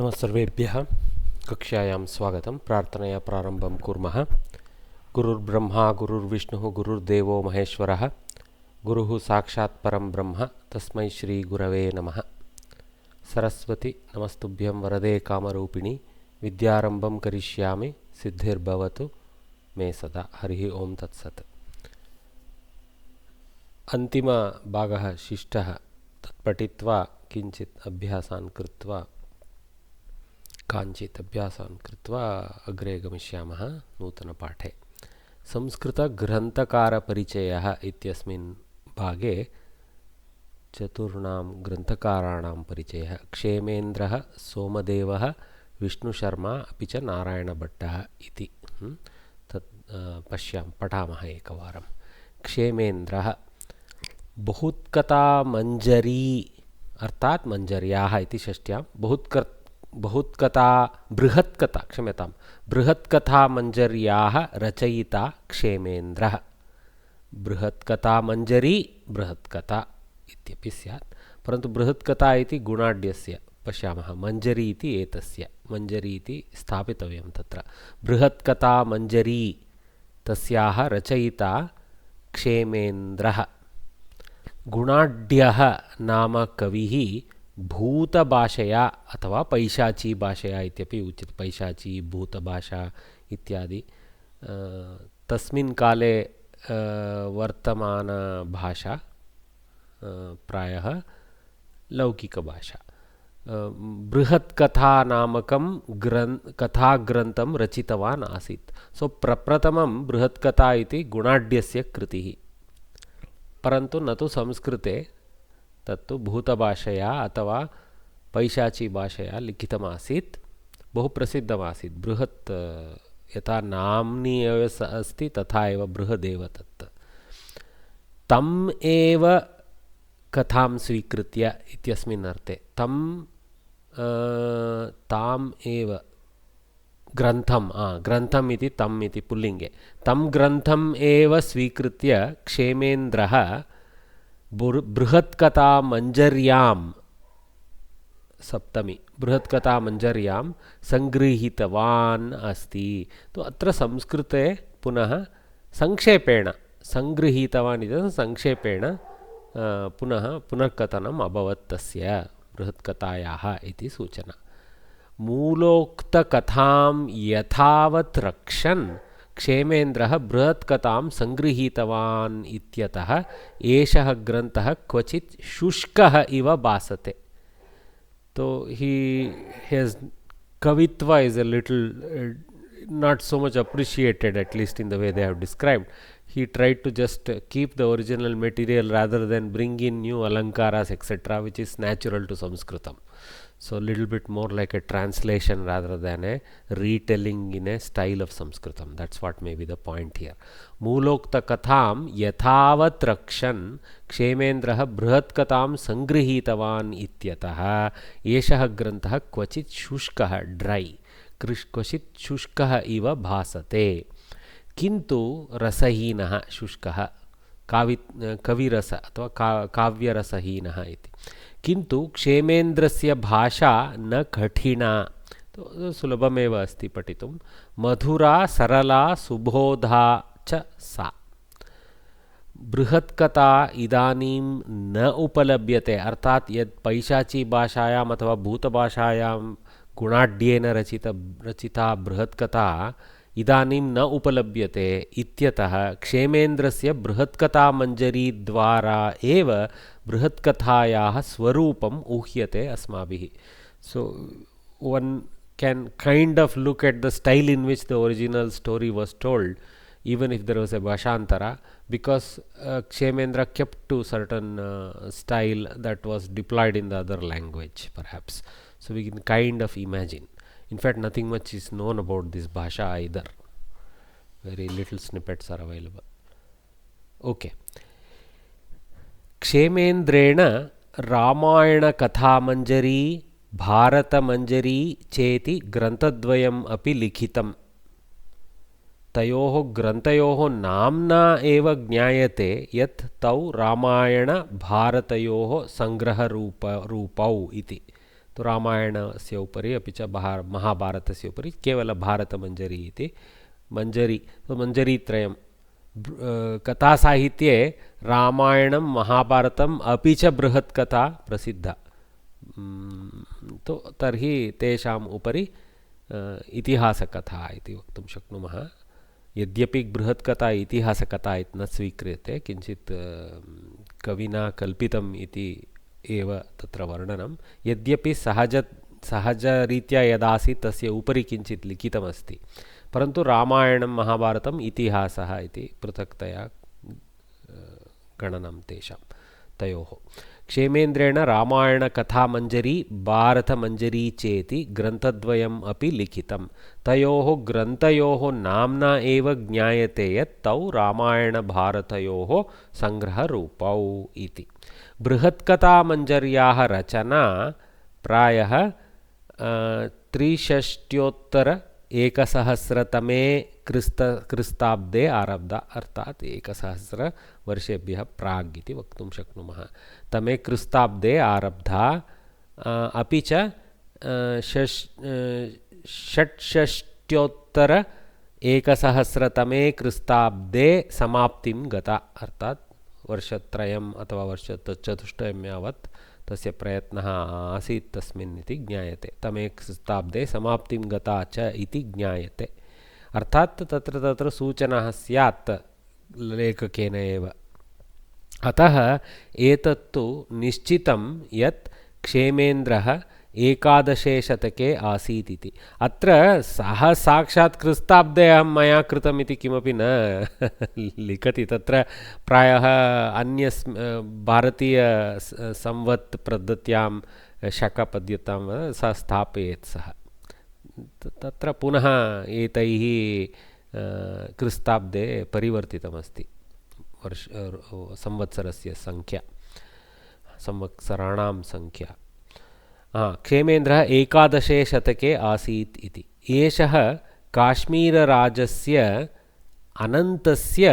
नमः सर्वेभ्यः। कक्षायां स्वागतं। प्रार्थनया प्रारम्भं कुर्मः। गुरुर्ब्रह्मा गुरुर्विष्णुः गुरुर्देवो महेश्वरः, गुरुः साक्षात् परं ब्रह्म, तस्मै श्री गुरवे नमः। सरस्वती नमस्तुभ्यं वरदे कामरूपिणी, विद्यारम्भं करिष्यामि सिद्धिर्भवतु मे सदा। हरिः ओं तत्सत्। अन्तिमभागः शिष्टः, तत्पठित्वा किञ्चित् अभ्यासान् कृत्वा काञ्चित् अभ्यासान् कृत्वा अग्रे गमिष्यामः नूतनपाठे। संस्कृतग्रन्थकारपरिचयः इत्यस्मिन् भागे चतुर्णां ग्रन्थकाराणां परिचयः। क्षेमेन्द्रः, सोमदेवः, विष्णुशर्मा अपि च नारायणभट्टः इति तत् पठामः एकवारं। क्षेमेन्द्रः बहुत्कथामञ्जरी अर्थात् मञ्जर्याः इति षष्ट्यां बृहत्कथा क्षम्यतां बृहत्कथामञ्जर्याः रचयिता क्षेमेन्द्रः। बृहत्कथामञ्जरी बृहत्कथा इत्यपि स्यात्, परन्तु बृहत्कथा इति गुणाढ्यस्य पश्यामः, मञ्जरी इति एतस्य, मञ्जरी इति स्थापितव्यं तत्र। बृहत्कथामञ्जरी तस्याः रचयिता क्षेमेन्द्रः। गुणाढ्यः नाम कविः भूतभाषया अथवा पैशाची भाषया इत्यपि उच्यते। पैशाची, भूतभाषा इत्यादि तस्मिन् काले वर्तमानभाषा, प्रायः लौकिकभाषा। बृहत्कथानामकं कथाग्रन्थं रचितवान् आसीत्। सो प्रप्रथमं बृहत्कथा इति गुणाढ्यस्य कृतिः, परन्तु न तु संस्कृते, तत्तु भूतभाषया अथवा पैशाची भाषया लिखितमासीत्। बहु प्रसिद्धमासीत्। बृहत् यथा नाम्नि एव अस्ति तथा एव बृहदेव तत्। तम् एव कथां स्वीकृत्य इत्यस्मिन् अर्थे ताम् एव ग्रन्थम् इति तम् इति पुल्लिङ्गे, तं ग्रन्थम् एव स्वीकृत्य क्षेमेन्द्रः बृहत्कथामञ्जर्यां सप्तमी बृहत्कथामञ्जर्यां सङ्गृहीतवान् अस्ति। तो अत्र संस्कृते पुनः संक्षेपेण सङ्गृहीतवान् इति संक्षेपेण पुनर्कथनम् अभवत् तस्य बृहत्कथायाः इति सूचना। मूलोक्तकथां यथावत् रक्षन् क्षेमेन्द्रः बृहत्कथां सङ्गृहीतवान् इत्यतः एषः ग्रन्थः क्वचित् शुष्कः इव भासते। तो कवित्वा is a little not so much appreciated, at least in the way they have described. He tried to just keep the original material rather than bring in new alankaras etc., which is natural to Sanskritam. So a little bit more like a translation rather than a retelling in a style of Sanskritam. That's what may be the point here. Moolokta katham yathavat rakshan क्षेमेन्द्रः बृहत्कथां सङ्गृहीतवान् इत्यतः एषः ग्रन्थः क्वचित् शुष्कः dry क्वचित् शुष्कः इव भासते, किन्तु रसहीनः शुष्कः कविरस अथवा काव्यरसहीनः इति। किन्तु क्षेमेन्द्रस्य भाषा न कठिना, तो सुलभमेव अस्ति पठितुं। मधुरा सरला सुबोधा च सा। बृहत्कथा इदानीं न उपलभ्यते, अर्थात् यद् पैशाची भाषायाम् अथवा भूतभाषायां गुणाढ्येन रचिता बृहत्कथा इदानीं न उपलभ्यते इत्यतः क्षेमेन्द्रस्य बृहत्कथामञ्जरी द्वारा एव बृहत्कथायाः स्वरूपम् ऊह्यते अस्माभिः. So one can kind of look at the style in which the original story was told, even if there was a Bhashantara, because Kshemendra kept to certain style that was deployed in the other language perhaps. So we can kind of imagine. In fact, nothing much is known about this Bhasha either. Very little snippets are available. Okay. क्षेमेन्द्रेण रामायणकथामञ्जरी भारतमञ्जरी चेति ग्रन्थद्वयम् अपि लिखितम्। तयोः ग्रन्थयोः नाम्ना एव ज्ञायते यत् तौ रामायणभारतयोः सङ्ग्रहरूपौ इति। तो रामायणस्य उपरि अपि च महाभारतस्य उपरि केवलभारतमञ्जरी इति मञ्जरी, तो मञ्जरीत्रयं कथासाहित्ये रामायणं महाभारतम् अपि च बृहत्कथा प्रसिद्धा। तो तर्हि तेषाम् उपरि इतिहासकथा इति वक्तुं शक्नुमः। यद्यपि बृहत्कथा इतिहासकथा इति न स्वीक्रियते, किञ्चित् कविना कल्पितम् इति एव तत्र वर्णनं। यद्यपि सहजरीत्या यदासीत् तस्य उपरि किञ्चित् लिखितमस्ति, परन्तु रामायणं महाभारतम् इतिहासः इति पृथक्तया गणनं तेषां तयोः। क्षेमेन्द्रेण रामायणकथामञ्जरी भारतमञ्जरी चेति ग्रन्थद्वयम् अपि लिखितं। तयोः ग्रन्थयोः नाम्ना एव ज्ञायते यत् तौ रामायणभारतयोः सङ्ग्रहरूपौ इति। बृहत्कथामञ्जर्याः रचना प्रायः 63 क्रिस्ताब्दे आरब्धा, अर्थात् 1000 वर्षेभ्यः प्राग् इति वक्तुं शक्नुमः। तमे क्रिस्ताब्दे आरब्धा, अपि च 66 क्रिस्ताब्दे समाप्तिं गता, अर्थात् वर्षत्रयम् अथवा वर्षचतुष्टयं यावत् तस्य प्रयत्नः आसीत् तस्मिन् इति ज्ञायते। तमे क्रिस्ताब्दे समाप्तिं गता च इति ज्ञायते, अर्थात् तत्र सूचना स्यात् लेखकेन एव। अतः एतत्तु निश्चितं यत् क्षेमेन्द्रः 11 शतके आसीत् इति। अत्र सः साक्षात् क्रिस्ताब्दे मया कृतम् इति किमपि न लिखति। तत्र प्रायः भारतीय संवत् पद्धत्यां शकपद्धत्यां सः स्थापयेत् सः। तत्र पुनः एतैः क्रिस्ताब्दे परिवर्तितमस्ति संवत्सरस्य संख्या, संवत्सराणां संख्या। क्षेमेन्द्रः 11 शतके आसीत् इति। एषः काश्मीरराजस्य अनन्तस्य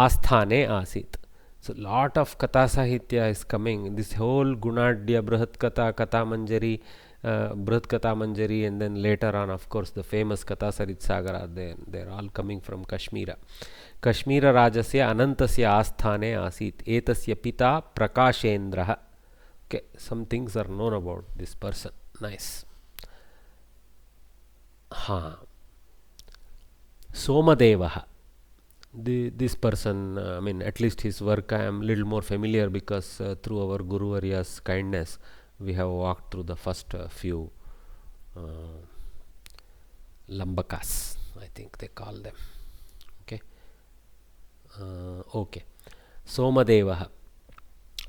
आस्थाने आसीत्। So lot of katha sahitya is coming. This whole Gunadya, Brihatkatha, Katha Manjari, Brihatkatha Manjari, and then later on, of course, the famous Katha Saritsagara, they're all coming from Kashmira. Kashmira Rajasya Anantasya Asthane Asit. Etasya Pita Prakashendraha. Okay, some things are known about this person. Nice. Somadevaha. This person, I mean, at least his work I am little more familiar because through our Guru Varya's kindness, we have walked through the first few Lambakas, I think they call them. Okay. Okay. Somadevaha.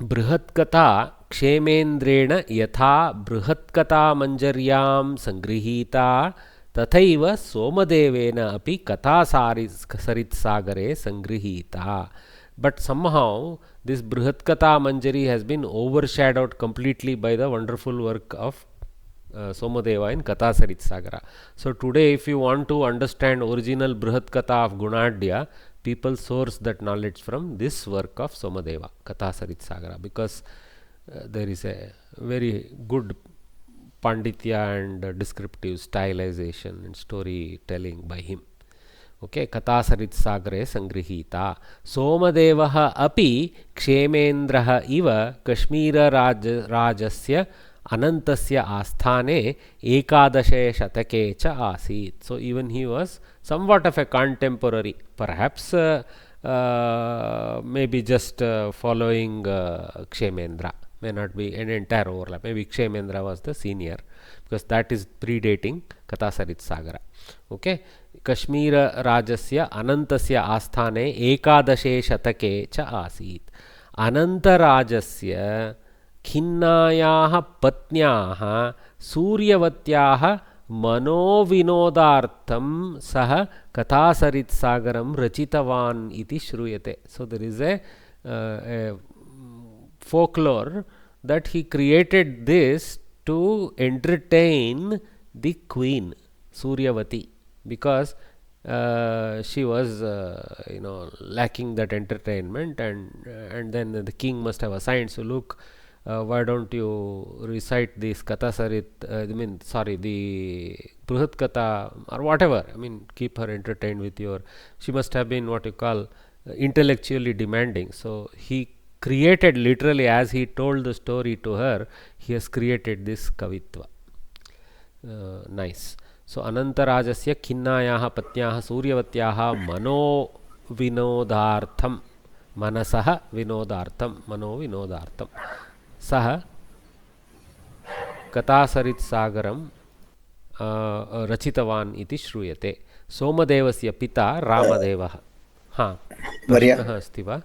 Brihatkatha Kshemendrena Yatha Brihatkatha Manjaryam Sangrihita Tathaiva Somadevena api Katha Saritsagare Sangrihita. But somehow this Brihatkatha Manjari has been overshadowed completely by the wonderful work of Somadeva in Katha Saritsagara. So today, if you want to understand original Brihatkatha of Gunadya, people source that knowledge from this work of Somadeva, Katha Saritsagara, because there is a very good Panditya and descriptive stylization and storytelling by him. Okay, Katha Saritsagare Sangrihita. Somadevaha api Kshemendraha iva Kashmira Rajasya Anantasya Asthane Ekadashe Shatake cha Asit. So even he was somewhat of a contemporary, perhaps maybe just following Kshemendra. May not be an entire overlap. Maybe Kshemendra was the senior, because that is predating Katha Saritsagara. Okay. Kashmira Rajasya Anantasya Asthane Ekadashe Shatake cha Asit. Ananta Rajasya Khinnayah Patnyah Suryavatyaha Manovinodartham Saha Katha Saritsagaram Rachitavan iti Shruyate. So there is a folklore that he created this to entertain the queen Suryavati, because she was lacking that entertainment, and then the king must have assigned, so look, why don't you recite this Kathasarit, the Bruhat Katha or whatever. I mean, keep her entertained with your. She must have been what you call intellectually demanding. So he created literally as he told the story to her, he has created this Kavitva. Nice. So Anantarajasya Khinnayaha Patnyaha Suryavatyyaha Mano Vinodartham Manasaha Vinodartham Mano Vinodartham Saha Kathasarit Sagaram Rachitavan iti Shruyate. Somadevasya Pita Ramadevah. Ha. Prashnaha asti va?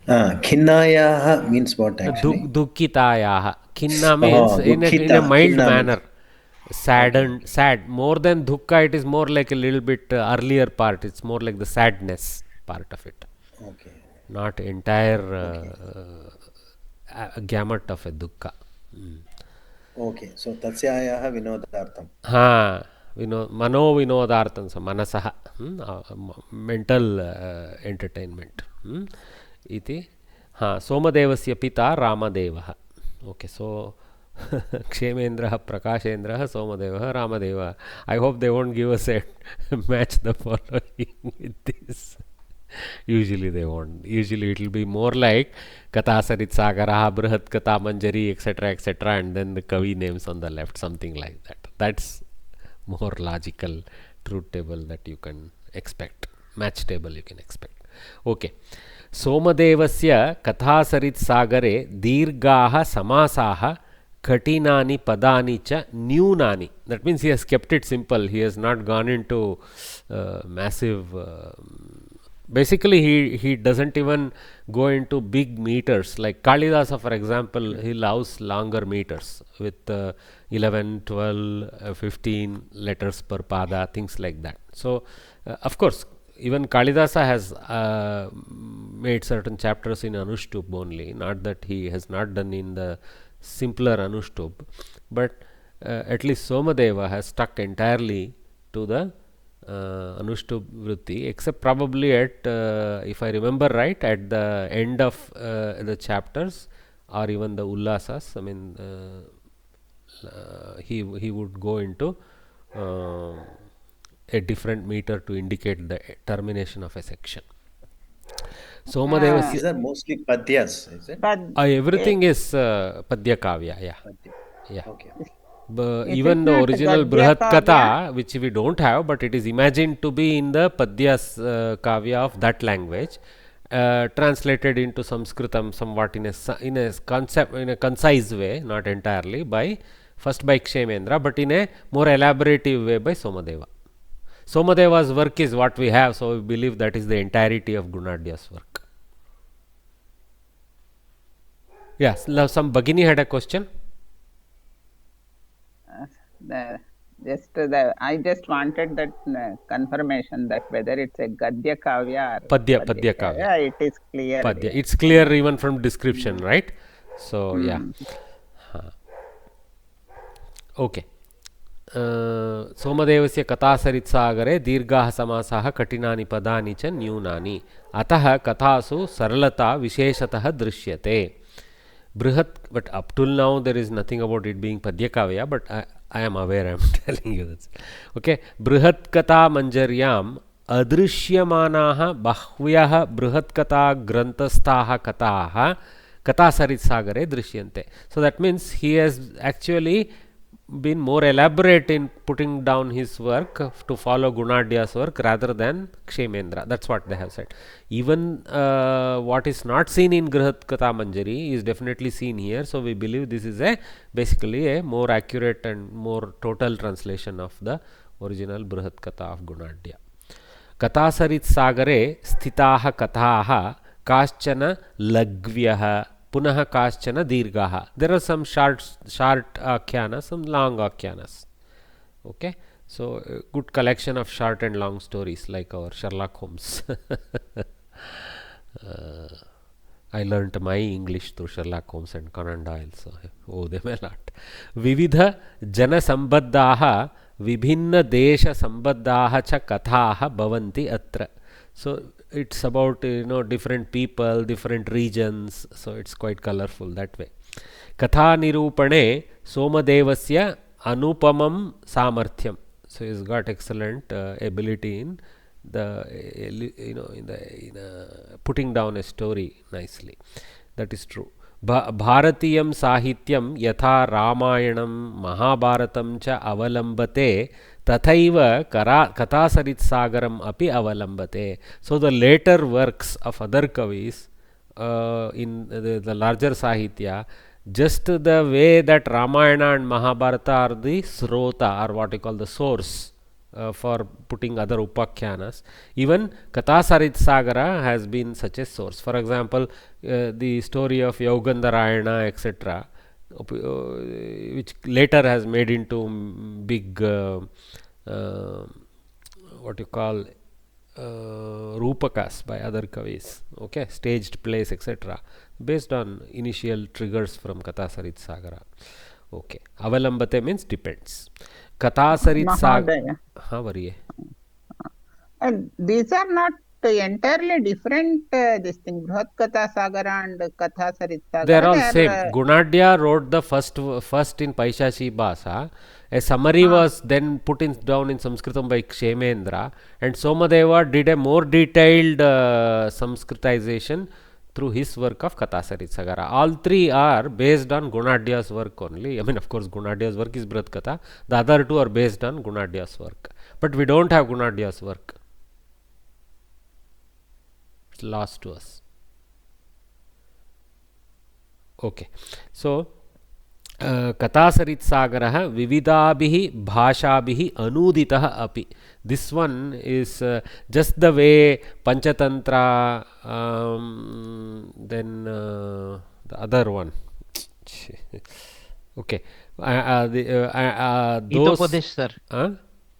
Khinnayaha means what actually? Dukkitayaha. Khinna means in a mild manner. Saddened, sad. More than dukkha, it is more like a little bit earlier part. It's more like the sadness part of it. Okay. Not entire gamut of a dukkha. Okay, so Tatsyayaha Vinodartham. Mano Vinodartham, so Manasaha, mental entertainment. Iti. Somadevasya Pita Ramadevah. Okay, so Kshemendra, Prakashendra, Somadeva, Ramadeva. I hope they won't give us a match the following with this. Usually they won't. Usually it will be more like Kathasarit Sagaraha, Bruhat Katha Manjari, etc., and then the Kavi names on the left, something like that. That's more logical truth table that you can expect. Match table you can expect. Okay. Somadevasya Kathasarit Sagare Dirgaha Samasaha Katinani Padani cha Nyunani. That means he has kept it simple. He has not gone into massive. Basically, he doesn't even go into big meters. Like Kalidasa, for example, he loves longer meters with 11, 12, 15 letters per pada, things like that. So, of course, even Kalidasa has made certain chapters in Anushtup only. Not that he has not done in the simpler Anushtup, but at least Somadeva has stuck entirely to the Anushtup Vritti, except probably at, if I remember right, at the end of the chapters or even the Ullasas. I mean, he would go into a different meter to indicate the termination of a section. Somadeva. These are mostly Padyas, is it? Everything is Padya Kavya, yeah. Yeah. Okay. Even the original Bruhat Katha, which we don't have, but it is imagined to be in the Padyas Kavya of that language, translated into Samskritam somewhat in a concept, in a concise way, not entirely, first by Kshemendra, but in a more elaborative way by Somadeva. Somadeva's work is what we have, so we believe that is the entirety of Gunadhya's work. Yes, some Bhagini had a question. I just wanted that confirmation that whether it's a Gadya Kavya or Padya Kavya. It is clear. Padya. It's clear even from description, right? So, yeah. Okay. Somadevasya Kathasarit Sagare Dirgaha Samasaha Katinani Padani cha Nyunani Ataha Kathasu Saralata Visheshatah Drishyate. Bruhat, but up till now there is nothing about it being Padya Kavya, but I am aware, I am telling you this. Okay. Bruhat Katha Manjaryam Adrishyamanaha Bahvyaha Bruhat Katha Grantasthaha Kathaha Kathasarit Sagare Drishyante. So that means he has actually been more elaborate in putting down his work to follow Gunadhya's work rather than Kshemendra. That's what they have said. Even what is not seen in Gruhat Katha Manjari is definitely seen here. So we believe this is basically a more accurate and more total translation of the original Bruhat Katha of Gunadhya. Kathasarit Sagare Sthitaha Kathaha Kaschana Lagvyaha Punaha Kaschana Dirgaha. There are some short akhyanas, some long akhyanas. Okay. So, good collection of short and long stories like our Sherlock Holmes. I learnt my English through Sherlock Holmes and Conan Doyle, so I owe them a lot. Vividha Jana Sambaddaha Vibhinna Desha Sambaddaha cha Kathaha Bhavanti Atra. So, it's about different people, different regions, so it's quite colorful that way. Katha nirupane Somadevasya anupamam samarthyam. So he's got excellent ability in the in putting down a story nicely. That is true. Bharatiyam sahityam yatha Ramayanam Mahabharatam cha avalambate tathaiva Kathasarit Sagaram api avalambate. So the later works of other kavis in the larger Sahitya, just the way that Ramayana and Mahabharata are the srota, or what you call the source for putting other upakhyanas, even Kathasarit Sagara has been such a source. For example, the story of Yaugandharayana, etc., which later has made into big what you call rupakas by other kavis, okay, staged plays, etc., based on initial triggers from Kathasarit Sagara. Okay, avalambate means depends. Kathasarit Sagara. And these are not entirely different, this thing, Brihat Katha Sagara and Katha Sarit Sagara. They are all same. Gunadhya wrote the first in Paishashi Bhasa. A summary was then put down in Samskritam by Kshemendra, and Somadeva did a more detailed Samskritization through his work of Kathasarit Sagara. All three are based on Gunadhya's work only. I mean, of course, Gunadhya's work is Brihat Katha. The other two are based on Gunadhya's work. But we don't have Gunadhya's work. It's lost to us. Okay. So, Kathasarit Sagaraha Vividabhihi Bhashabhihi Anuditaha api. This one is just the way Panchatantra, then the other one. Okay. Hitopadesh, sir.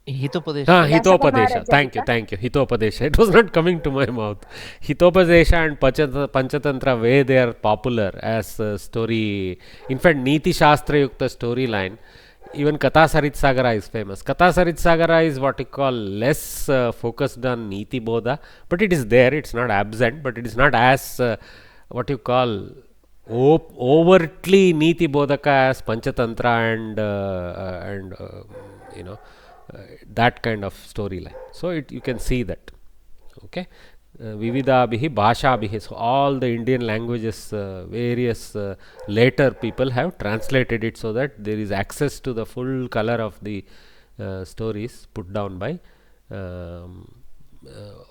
Hitopadesha. Hitopadesha. Thank you. Hitopadesha. It was not coming to my mouth. Hitopadesha and Panchatantra, way they are popular as story. In fact, Niti Shastra Yukta storyline. Even Kathasarit Sagara is famous. Kathasarit Sagara is what you call less focused on Niti Bodha, but it is there. It's not absent, but it is not as what you call overtly Niti Bodhaka as Panchatantra and that kind of storyline. So you can see that. Okay. Vividabhihi Bhashabhihi. So all the Indian languages, various later people have translated it so that there is access to the full color of the stories put down by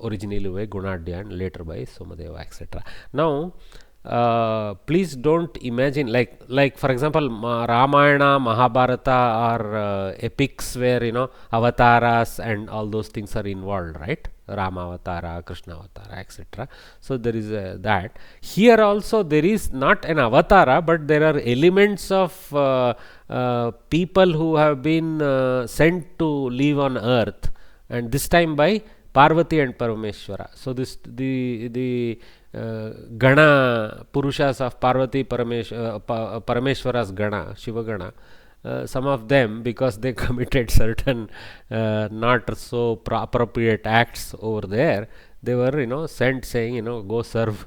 originally by Gunadhya and later by Somadeva, etc. Now, please don't imagine like for example Ramayana, Mahabharata are epics where avatars and all those things are involved, right? Rama Avatara, Krishna Avatara, etc. So there is that. Here also there is not an avatara, but there are elements of people who have been sent to live on earth, and this time by Parvati and Parameshwara. So this the Gana Purushas of Parvati Parameshwara's Gana, Shiva Gana, some of them, because they committed certain not so appropriate acts over there, they were sent saying go serve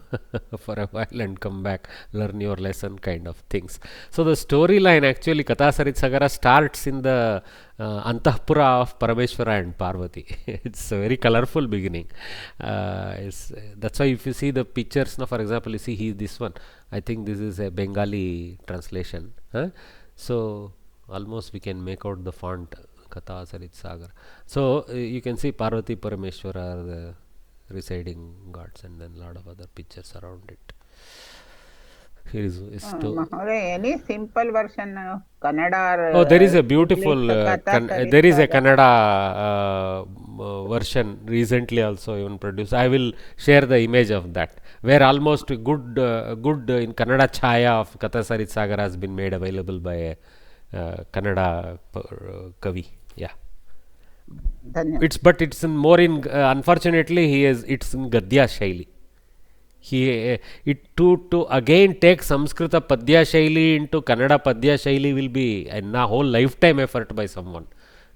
for a while and come back, learn your lesson, kind of things. So the storyline actually Kathasarit Sagara starts in the Antahpura of Parameshwara and Parvati. It's a very colorful beginning. That's why if you see the pictures, for example, you see this one, I think this is a Bengali translation, so almost we can make out the font Kathasarit Sagar. So you can see Parvati Parameshwara are the residing gods, and then a lot of other pictures around it. Here is any simple version of Kannada? There is a beautiful there is a Kannada version recently also even produced. I will share the image of that, where almost good in Kannada Chaya of Kathasarit Sagar has been made available by a Kannada Kavi. Yeah. It's more in unfortunately it's in Gadya Shaili. To again take Samskrita Padya Shaili into Kannada Padya Shaili will be a whole lifetime effort by someone.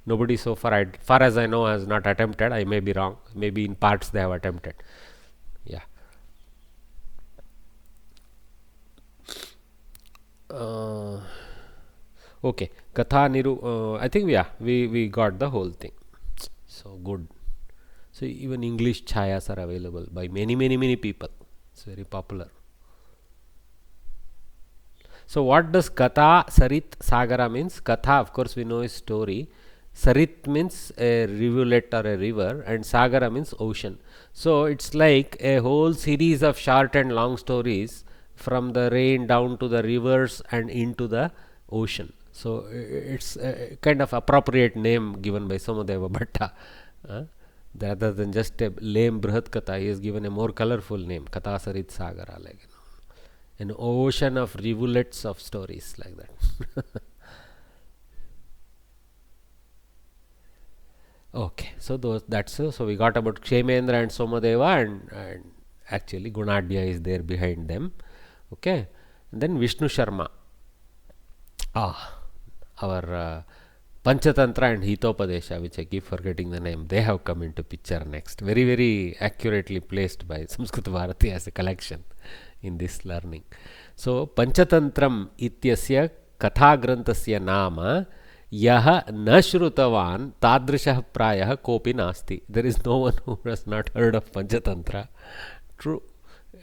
Nobody so far as I know has not attempted. I may be wrong. Maybe in parts they have attempted. Yeah. Okay, Katha Niru. I think we got the whole thing. So good. So even English chayas are available by many people. It's very popular. So what does Katha Sarit Sagara means? Katha, of course, we know is story. Sarit means a rivulet or a river, and Sagara means ocean. So it's like a whole series of short and long stories from the rain down to the rivers and into the ocean. So it's a kind of appropriate name given by Somadeva Bhatta. Rather than just a lame Brihat Katha, he has given a more colorful name, Katha Sarit Sagara, like an ocean of rivulets of stories like that. Okay, so that's so we got about Kshemendra and Somadeva, and actually Gunadhya is there behind them. Okay, and then Vishnu Sharma, our Panchatantra and Hitopadesha, which I keep forgetting the name, they have come into picture next. Very accurately placed by Samskrita Bharati as a collection in this learning. So Panchatantram ityasya kathagrantasya nama yaha na shrutavan tadrishah prayah kopi nasti. There is no one who has not heard of Panchatantra. True.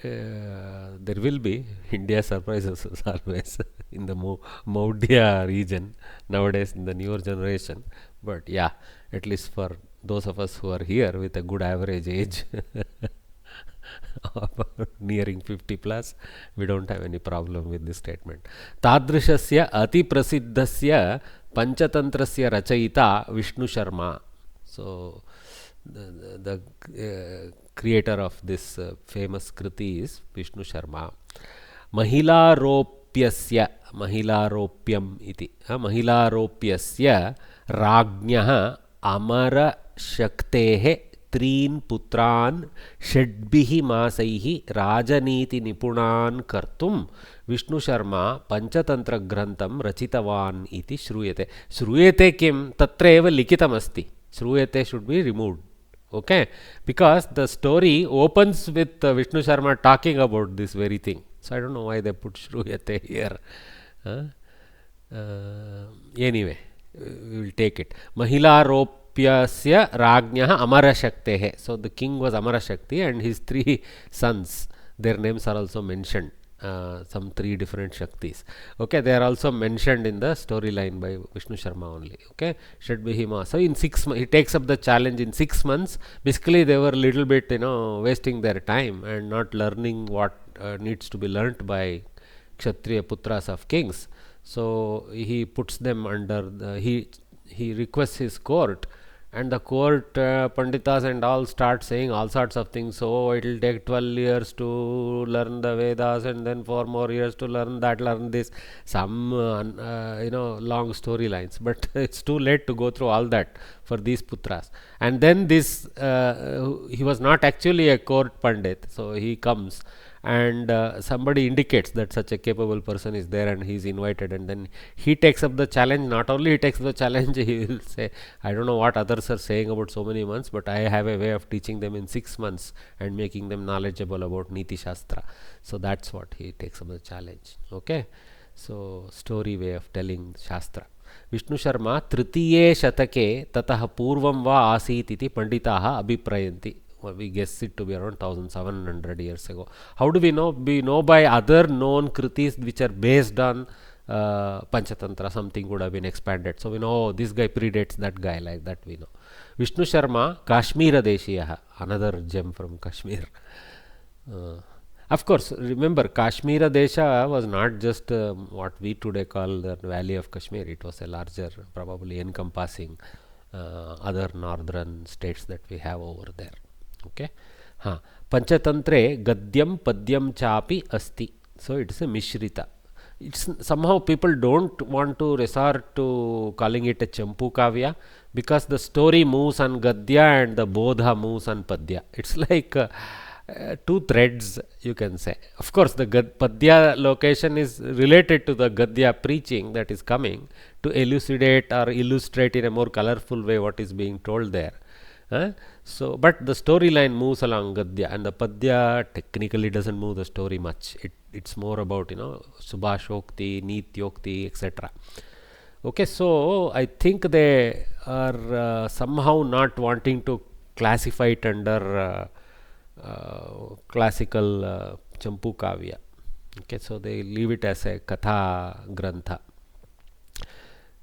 There will be. India surprises us always in the Maudya region nowadays in the newer generation. But yeah, at least for those of us who are here with a good average age nearing 50 plus, we don't have any problem with this statement. Tadrishasya ati prasiddhasya panchatantrasya rachayita Vishnu Sharma. So the creator of this famous kriti is Vishnu Sharma. Mahilaropyasya iti Mahilaropyasya Rajnyah Amara Shaktehe Trin Putran Shadbihi Masaihi Rajaniti Nipunan Kartum Vishnu Sharma Panchatantra Grantham Rachitavan iti Shruyate. Shruyate kim tatra eva likitam asti. Shruyate should be removed. Okay, because the story opens with Vishnu Sharma talking about this very thing. So I don't know why they put Shruyate here. Anyway, we will take it. Mahilaropyasya Rajnyah Amara Shaktehe. So the king was Amara Shakti and his 3 sons, their names are also mentioned. Some 3 different Shaktis. Okay, they are also mentioned in the storyline by Vishnu Sharma only. Okay, Shadbihima. So in 6 months, he takes up the challenge in 6 months. Basically, they were a little bit, wasting their time and not learning what needs to be learnt by Kshatriya Putras of kings. So he puts them under he requests his court, and the court Panditas and all start saying all sorts of things. So it will take 12 years to learn the Vedas, and then 4 more years to learn this. Some long storylines, but it's too late to go through all that for these Putras. And then this he was not actually a court Pandit, so he comes and somebody indicates that such a capable person is there and he is invited, and then he takes up the challenge. Not only he takes the challenge, he will say, I don't know what others are saying about so many months, but I have a way of teaching them in 6 months and making them knowledgeable about Niti Shastra. So that's what he takes up the challenge. Okay, so story way of telling Shastra. Vishnu Sharma Tritiye Shatake Tatah Purvam Va Asit iti Panditaha Abhiprayanti. We guess it to be around 1700 years ago. How do we know? We know by other known kritis which are based on Panchatantra. Something would have been expanded. So we know this guy predates that guy, like that we know. Vishnu Sharma Kashmira Deshiyaha, another gem from Kashmir. Of course, remember Kashmira Desha was not just what we today call the Valley of Kashmir. It was a larger, probably encompassing other northern states that we have over there. Okay, Panchatantre Gadyam Padyam Chapi Asti. So it is a Mishrita. It's somehow people don't want to resort to calling it a Champu Kavya, because the story moves on Gadya and the Bodha moves on Padya. It's like 2 threads, you can say. Of course, the Padya location is related to the Gadya preaching that is coming to elucidate or illustrate in a more colorful way what is being told there. So, but the storyline moves along Gadya, and the Padya technically doesn't move the story much. It's more about, Subhashokti, Nityokti, etc. Okay, so I think they are somehow not wanting to classify it under classical Champu Kavya. Okay, so they leave it as a Katha Grantha.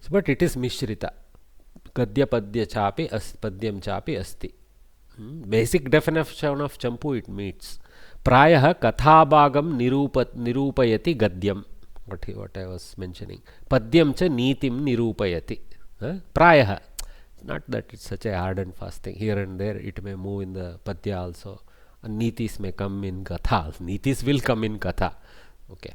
So, but it is Mishrita. Gadya Padya chapi Padyam chapi asti. Basic definition of Champu it meets. Prayah Kathabhagam Nirupayati Gadyam. What I was mentioning. Padyam cha Nitim Nirupayati. Prayah. Not that it's such a hard and fast thing. Here and there it may move in the Padya also. And Nitis may come in Katha. Nitis will come in Katha. Okay.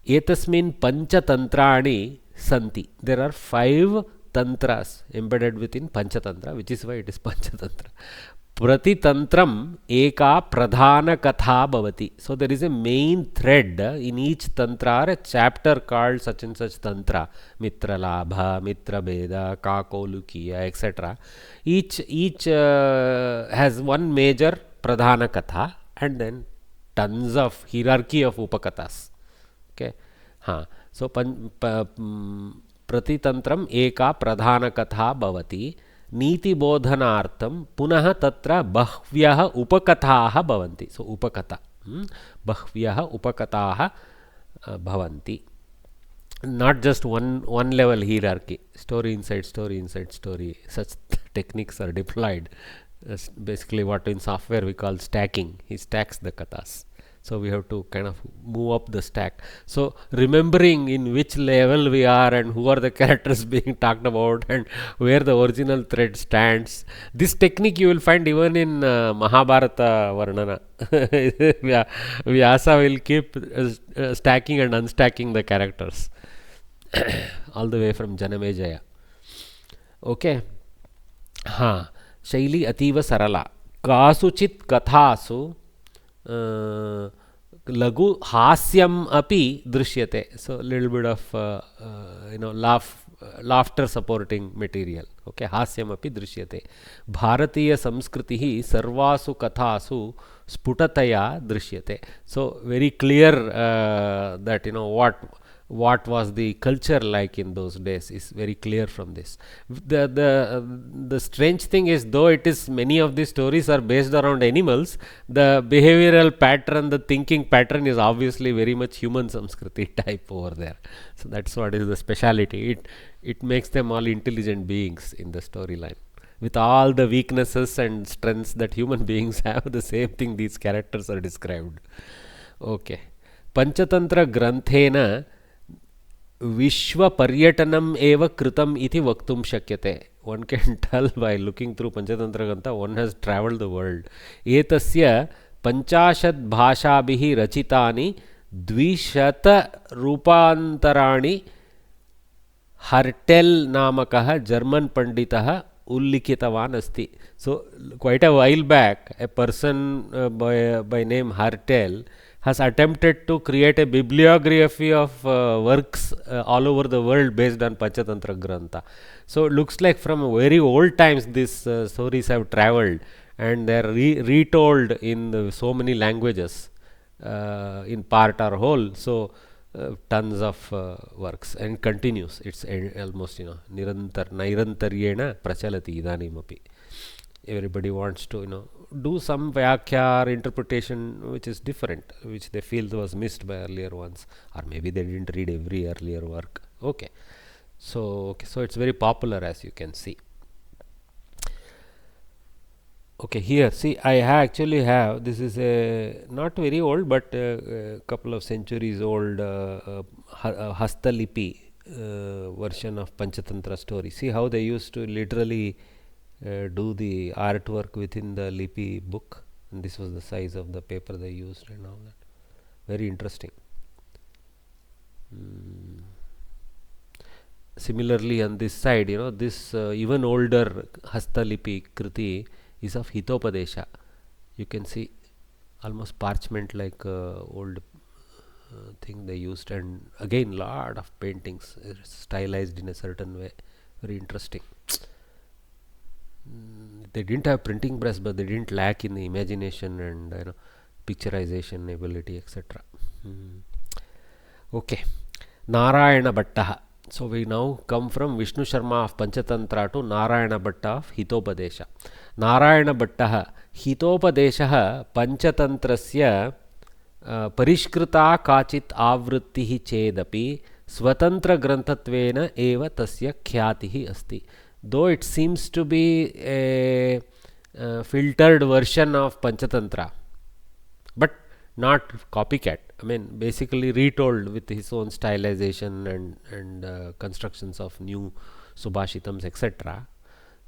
Etasmin Panchatantrani Santi. There are 5 tantras embedded within Panchatantra, which is why it is Panchatantra. Pratitantram eka pradhana katha bhavati. So there is a main thread in each tantra, or a chapter called such and such tantra. Mitra Labha, Mitra Beda, Kakolukiya, etc. Each has one major pradhana katha and then tons of hierarchy of upakathas. Okay. So Pratitantram eka pradhana katha bhavati. Niti bodhanartham punah tatra bahvyah upakathaah bhavanti. So upakatha. Bahvyah upakathaah bhavanti. Not just one level hierarchy. Story inside story inside story. Such techniques are deployed. That's basically what in software we call stacking. He stacks the kathas. So we have to kind of move up the stack. So remembering in which level we are and who are the characters being talked about and where the original thread stands. This technique you will find even in Mahabharata Varnana. Vyasa will keep stacking and unstacking the characters all the way from Janamejaya. Okay. Shaili Ativa Sarala. Kasuchit Kathasu lagu hasyam api drishyate. So little bit of laughter supporting material. Okay, hasyam api drishyate. Bharatiya samskritihi sarvasu kathasu sputataya drishyate. So very clear that what was the culture like in those days is very clear from this. The strange thing is, though it is many of these stories are based around animals, the behavioral pattern, the thinking pattern is obviously very much human Samskriti type over there. So that's what is the speciality. It makes them all intelligent beings in the storyline. With all the weaknesses and strengths that human beings have, the same thing these characters are described. Okay. Panchatantra Granthena Vishwa Paryatanam eva kritam iti vaktum shakyate. One can tell by looking through Panchatantra Grantha, one has travelled the world. Etasya panchashad bhashabhihi rachitani dvishata rupantarani Hartel namakah German panditah ullikitavan asti. So quite a while back, a person by name Hartel has attempted to create a bibliography of works all over the world based on Panchatantra Grantha. So it looks like from very old times these stories have travelled and they are retold in so many languages in part or whole. So tons of works and continues. It's almost nairantaryena prachalati idanimapi. Everybody wants to do some vyakya or interpretation which is different, which they feel was missed by earlier ones, or maybe they didn't read every earlier work. Okay, so it's very popular, as you can see. Okay, here see, I actually have, this is a not very old but a couple of centuries old Hastalipi version of Panchatantra story. See how they used to literally do the artwork within the Lipi book, and this was the size of the paper they used and all that. Very interesting. Similarly on this side, this even older Hastalipi Kriti is of Hitopadesha. You can see almost parchment like old thing they used, and again lot of paintings stylized in a certain way. Very interesting. they didn't have printing press, but they didn't lack in the imagination and picturization ability, etc. Okay. Narayana Bhattaha. So we now come from Vishnu Sharma of Panchatantra to Narayana Bhatta of Hitopadesha. Narayana Bhattaha Hitopadeshaha Panchatantrasya परिष्कृता काचित् आवृत्तिः चेदपि स्वतंत्र ग्रंथत्वेन एव तस्य ख्यातिः अस्ति. Though it seems to be a filtered version of Panchatantra, but not copycat. I mean, basically retold with his own stylization and constructions of new subhashitams, etc.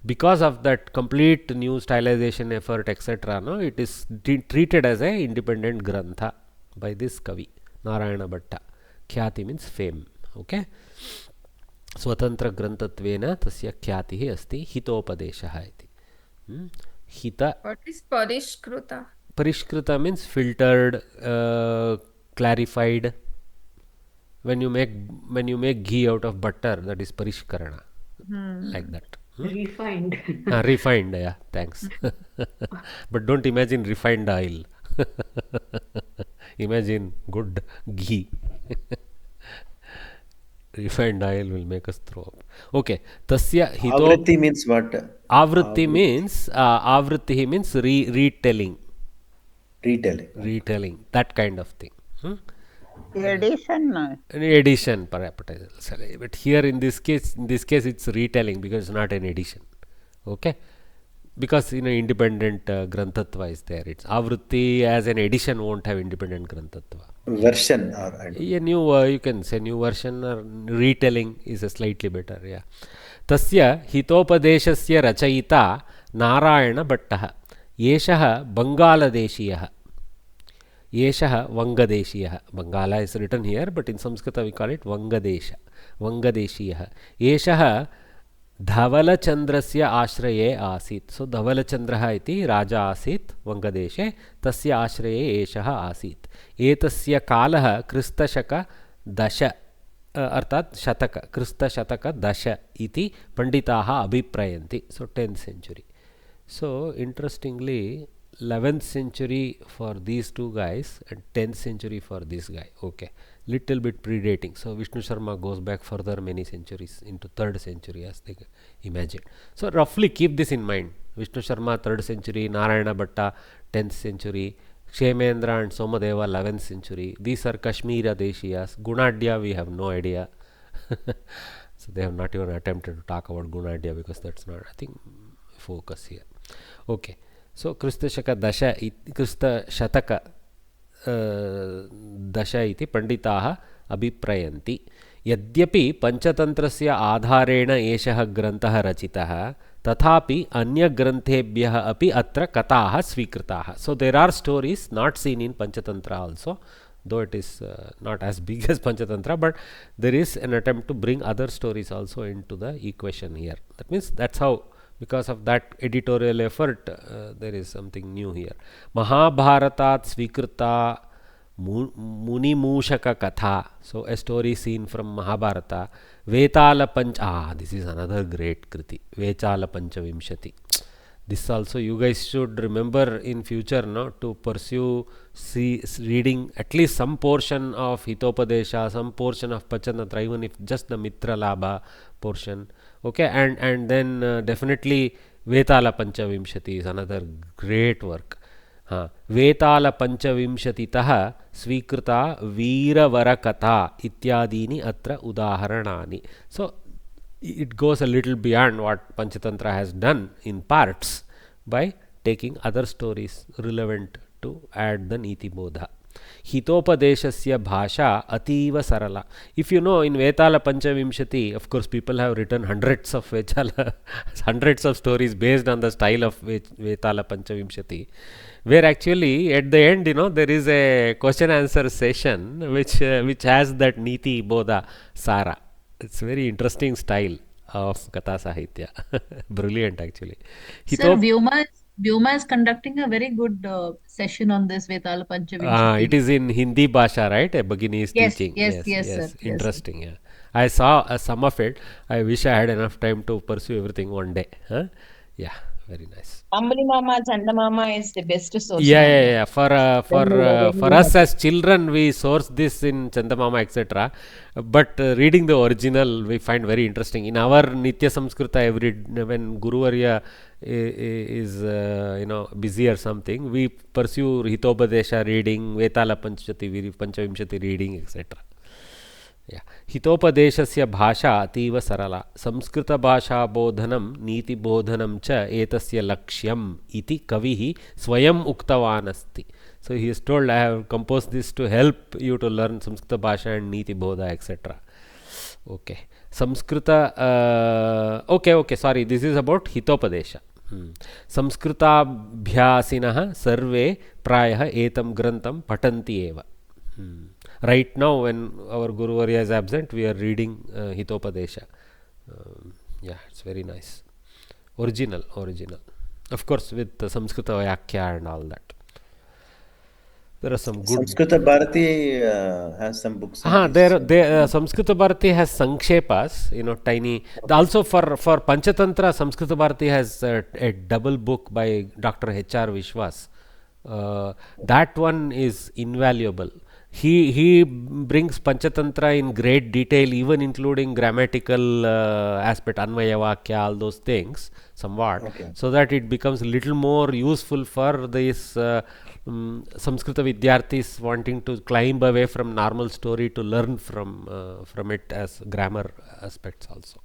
Because of that complete new stylization effort, etc., no, it is treated as a independent grantha by this Kavi, Narayana Bhatta. Khyati means fame. Okay. Swatantra grantatvena tasya khyatihi asti hitopadeshaha iti. Hita. What is parishkruta? Parishkruta means filtered, clarified. When you make ghee out of butter, that is parishkarana. Like that. Refined. Refined, yeah, thanks. But don't imagine refined oil. Imagine good ghee. Refined oil will make us throw up. Okay. Tasya hito. Avritti means what? Avritti means retelling. Retelling. That kind of thing. Edition. An edition, perhaps. But here in this case it's retelling because it's not an edition. Okay. Because independent granthatva is there. It's avritti as an edition won't have independent granthatva. Version or a new you can say new version or retelling is a slightly better. Yeah. Tasya hitopadeshasya rachayita Narayana Bhattaha. Yeshah Bangaladeshiyah. Yeshah Vangadeshiyah. Bangala is written here, but in Samskrita we call it Vangadesha. Vangadeshiyah. Yeshah Dhavalachandrasya Ashraye Asit. So Dhavalachandraha iti Raja Asit Vangadeshe. Tasya Ashraye Eshaha Asit. Etasya Kalaha Kristashaka Dasha अर्थात शतक कृस्त शतक दश इति पंडिताः अभिप्रयन्ति. So 10th century. So interestingly 11th century for these two guys and 10th century for this guy. Okay, little bit predating. So Vishnu Sharma goes back further many centuries into 3rd century as they imagine. So roughly keep this in mind. Vishnu Sharma 3rd century, Narayana Bhatta 10th century, Kshemendra and Somadeva 11th century. These are Kashmira Deshiyas. Gunadhya we have no idea. So they have not even attempted to talk about Gunadhya because that's not, I think, focus here. Okay. So Krista Shaka Dasha Krista Shataka Dasha iti Panditaha Abhiprayanti. Yadyapi Panchatantrasya Adharena Eshaha Granthaha Rachitaha Tathapi Anya Granthebhyaha api Atra Kataha Svikritaha. So there are stories not seen in Panchatantra also, though it is not as big as Panchatantra, but there is an attempt to bring other stories also into the equation here. That means that's how, because of that editorial effort, there is something new here. Mahabharatat Svikrita Munimushaka Katha. So a story seen from Mahabharata. Vetala Pancha. This is another great kriti. Vetala Panchavimshati. This also you guys should remember in future, no, to pursue reading at least some portion of Hitopadesha, some portion of Panchatantra, even if just the Mitra Labha portion. Okay, and then definitely Vetala Panchavimshati is another great work. Vetala Panchavimshatitaha Svikrita Veeravarakatha Ityadini Atra Udaharanani. So it goes a little beyond what Panchatantra has done in parts by taking other stories relevant to add the Niti Bodha. Hitopadeshasya bhasha ativa sarala. If you know, in Vetala Panchavimshati, of course people have written hundreds of hundreds of stories based on the style of Vetala Panchavimshati, where actually at the end, there is a question answer session which has that Niti Bodha Sara. It's a very interesting style of Katha Sahitya. Brilliant actually. Sir, Vyoma is conducting a very good session on this Vetala Panchavimshati. It is in Hindi Bhasha, right? A Bhagini is teaching. Yes, sir. Interesting, yeah. I saw some of it. I wish I had enough time to pursue everything one day. Yeah, very nice. Mama, Chandamama is the best source. Yeah. For When us as children, we source this in Chandamama, etc. But reading the original, we find very interesting. In our Nitya Samskrita, when Guruvarya is busy or something, we pursue Hitopadesha reading, Vetala Panchavimshati reading, etc. हितोपदेशस्य भाषा अतीव सरला संस्कृतभाषाबोधनं नीतिबोधनं च एतस्य लक्ष्यम् इति कविः स्वयम् उक्तवान् अस्ति. So he is told, I have composed this to help you to learn Samskrita Bhasha and Niti Bodha, etc. Okay. Samskrita, okay, sorry, this is about Hitopadesha. संस्कृताभ्यासिनः सर्वे प्रायः एतं ग्रन्थं पठन्ति एव. Right now, when our Guruvarya is absent, we are reading Hitopadesha. It's very nice. Original. Of course, with Samskrita Vyakya and all that. There are some good. Samskrita Bharati has some books. Samskrita Bharati has Sankshepas, tiny. Also for Panchatantra, Samskrita Bharati has a double book by Dr. H.R. Vishwas. That one is invaluable. He brings Panchatantra in great detail, even including grammatical aspect, Anvaya Vakya, all those things, somewhat, so that it becomes a little more useful for these Samskrita Vidyarthis wanting to climb away from normal story to learn from it as grammar aspects also.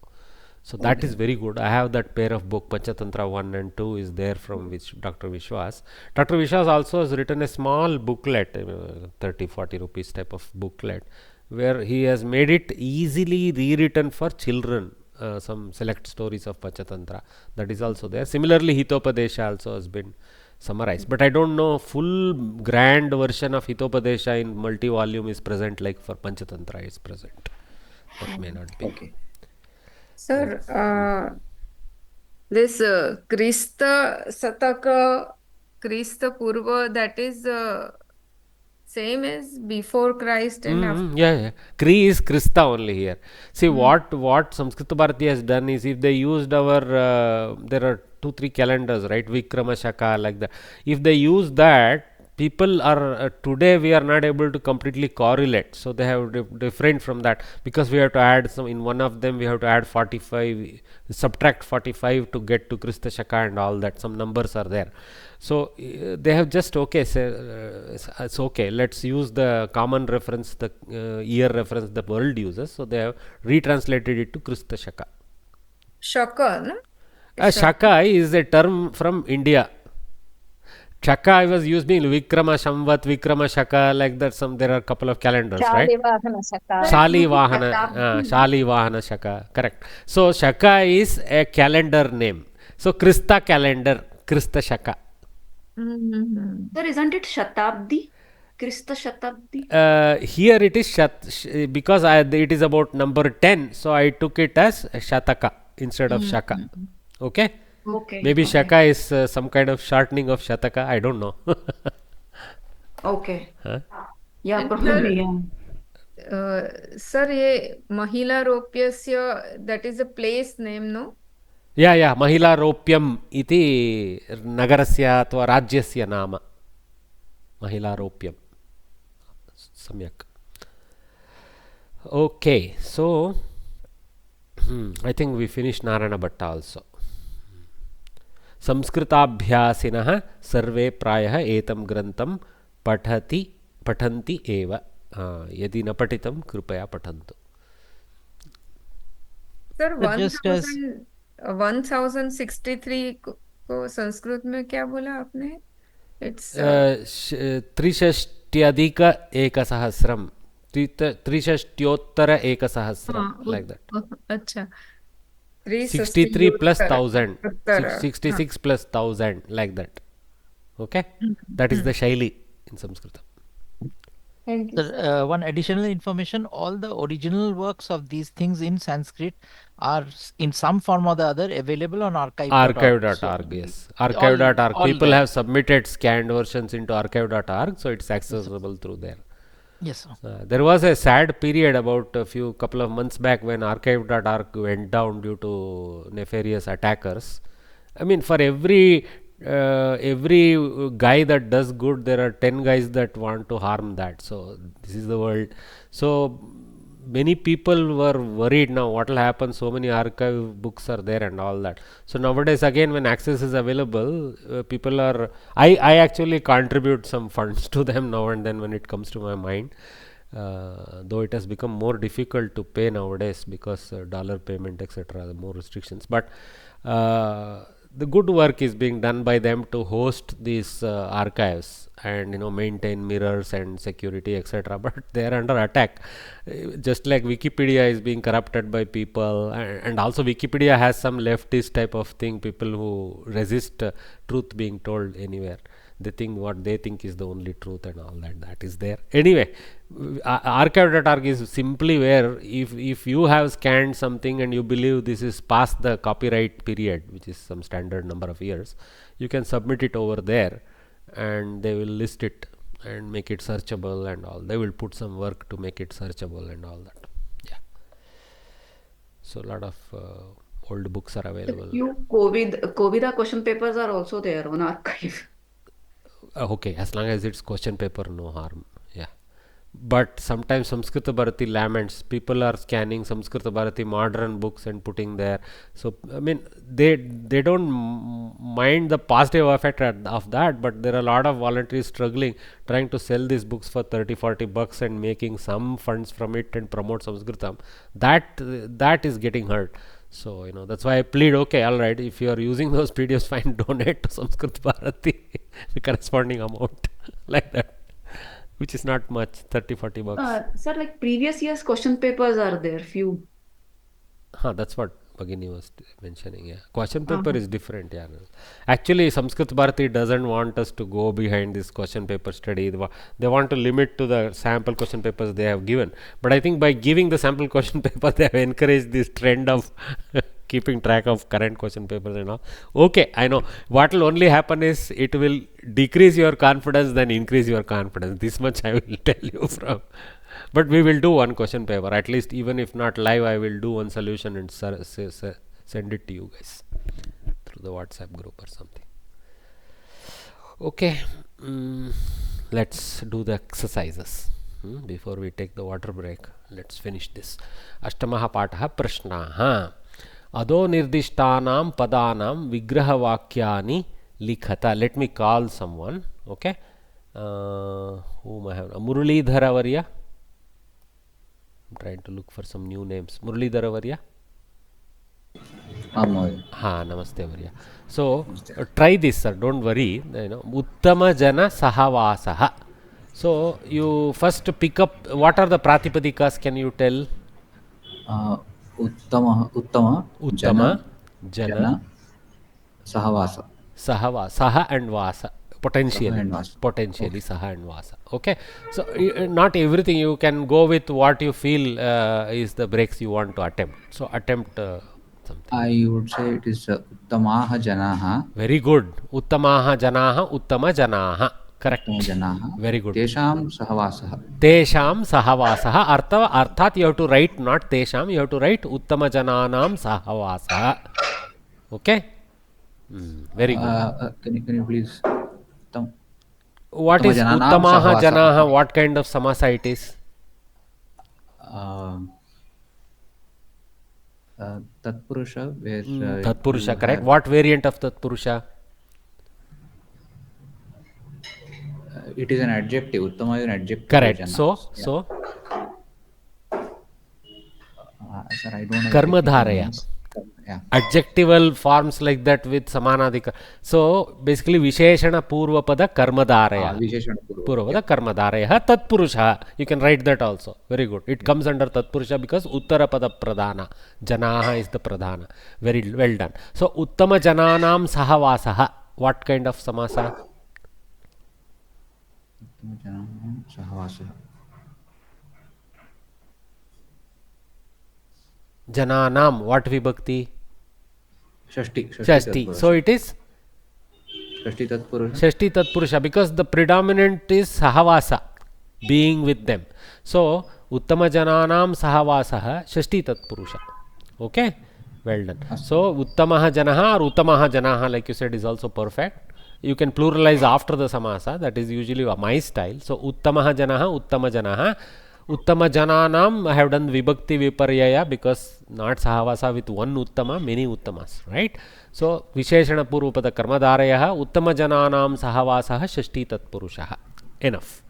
So that is very good. I have that pair of book, Panchatantra 1 and 2 is there from which Dr. Vishwas. Dr. Vishwas also has written a small booklet, 30-40 rupees type of booklet, where he has made it easily rewritten for children, some select stories of Panchatantra. That is also there. Similarly, Hitopadesha also has been summarized. But I don't know full grand version of Hitopadesha in multi-volume is present like for Panchatantra is present. That may not be. Okay. Sir, this Krista Sataka, Krista Purva, that is same as before Christ and after. Kri is Krista only here. See what Samskrita Bharati has done is, if they used our there are 2-3 calendars, right, Vikrama Shaka, like that. If they use that, people are today we are not able to completely correlate, so they have refrained from that, because we have to add some, in one of them we have to add 45, subtract 45 to get to Krista Shaka and all that, some numbers are there. So they have just it's okay, let's use the common reference, the year reference the world uses, so they have retranslated it to Krista Shaka. Shaka, no? Shaka is a term from India. Shaka I was using Vikrama Samvat, Vikrama Shaka, like that. There are a couple of calendars, right? Shali Vahana Shaka, correct. So Shaka is a calendar name. So Krista calendar, Krista Shaka. Sir, isn't it Shatabdi? Krista Shatabdi? Here it is because it is about number 10, so I took it as Shataka instead of Shaka. Okay? Okay. Maybe Shaka is some kind of shortening of Shataka. I don't know. Okay. Huh? Yeah, probably. Sir, ye Mahila Ropyasya, that is a place name, no? Yeah. Mahila Ropyam iti nagarasya athva rajyasya nama. Mahila Ropyam. Samyak. Okay, so I think we finished Narayana Bhatta also. संस्कृताभ्यासिनः सर्वे प्रायः एतं ग्रन्थं पठन्ति एव. यदि न पठितं कृपया पठन्तु. Sir, 1063 को संस्कृत में क्या बोला आपने? It's 63,100 63,000 like that. अच्छा. 63 plus 1000, 66 plus 1000, like that. Okay, that is the Shaili in Sanskrit. Thank you. Sir, one additional information: all the original works of these things in Sanskrit are in some form or the other available on archive.org. Archive.org, yes. Archive.org. People there. have submitted scanned versions into archive.org, so it's accessible through there. Yes, sir. There was a sad period about couple of months back when archive.org went down due to nefarious attackers, I mean, for every guy that does good, there are 10 guys that want to harm that. So this is the world. So many people were worried now what will happen. So many archive books are there and all that. So nowadays, again, when access is available, people are. I actually contribute some funds to them now and then when it comes to my mind. Though it has become more difficult to pay nowadays because dollar payment, etc., the more restrictions. But the good work is being done by them to host these archives and maintain mirrors and security, etc. But they are under attack, just like Wikipedia is being corrupted by people, and also Wikipedia has some leftist type of thing, people who resist truth being told anywhere. They think what they think is the only truth and all that is there. Anyway, archive.org is simply where if you have scanned something and you believe this is past the copyright period, which is some standard number of years, you can submit it over there and they will list it and make it searchable and all. They will put some work to make it searchable and all that. Yeah. So a lot of old books are available. Few Kovida question papers are also there on archive. Okay, as long as it's question paper, no harm. Yeah. But sometimes Samskrita Bharati laments, people are scanning Samskrita Bharati modern books and putting there. So I mean, they don't mind the positive effect of that, but there are a lot of volunteers struggling, trying to sell these books for 30-40 bucks and making some funds from it and promote Samskritam. That is getting hurt. So that's why I plead, okay, all right, if you are using those PDFs, fine, donate to Samskrita Bharati the corresponding amount like that, which is not much, 30-40 bucks. Sir, like previous year's question papers are there, few. That's what Bhagini was mentioning. Yeah, question paper is different. Yeah, actually, Samskrita Bharati doesn't want us to go behind this question paper study. They want to limit to the sample question papers they have given. But I think by giving the sample question paper, they have encouraged this trend of keeping track of current question papers and all. Okay, I know. What will only happen is it will decrease your confidence, then increase your confidence. This much I will tell you from. But we will do one question paper, at least, even if not live, I will do one solution and send it to you guys through the WhatsApp group or something. Okay, let's do the exercises. Before we take the water break, let's finish this. Ashtamaha Pataha Prashnaha Ado Nirdishtanam Padanam Vigrahavakyani Likhata. Let me call someone. Okay, whom I have? Muralidhara Varya. I'm trying to look for some new names. Muralidhara Varya. Namaste Varya. So try this, sir. Don't worry. Uttama Jana Sahavasaha. So you first pick up. What are the Pratipadikas? Can you tell? Uttama Jana Sahavasa. Saha and Vasa. Potentially Saha and Vasa. Okay, so not everything you can go with what you feel is the breaks you want to attempt. So attempt something. I would say it is Uttamaha Janaha. Very good. Uttamaha Janaha, Uttama Janaha. Correct. Janaha. Very good. Tesham Sahavasaha. Tesham Sahavasaha. Arthat you have to write not Tesham, you have to write Uttama Jananam Sahavasaha. Okay. Very good. Can you please? What is Uttamaha Janaha? What kind of samasa it is? Tatpurusha. Tatpurusha, correct. What variant of Tatpurusha? It is an adjective. Uttama is an adjective. Correct. So? Sir, I don't know. Karmadharaya. Yeah. Adjectival forms like that with samanadika. So basically Visheshana Purvapada Karmadharaya. Visheshana Purvapada Karmadharaya Tatpurusha. You can write that also. Very good. It comes under Tatpurusha because Uttarapada Pradhana. Janaha is the Pradhana. Very well done. So Uttama Jananam Sahavasaha. What kind of samasa? Jananam. What vibhakti? Shashti. So it is Shashti Tatpurusha because the predominant is Sahavasa, being with them. So Uttama Jananam Sahavasaha Shashti Tatpurusha. Okay, Well done. So uttamaha janaha or uttamaha janaha, like you said, is also perfect. You can pluralize after the samasa. That is usually my style. So uttamaha janaha, uttama janaha. Uttama jananam, I have done vibhakti viparyaya because not sahavasa with one uttama, many uttamas, right? So visheshana purvapada karmadarayaha, uttama jananam sahavasaha shashti tatpurushaha. Enough.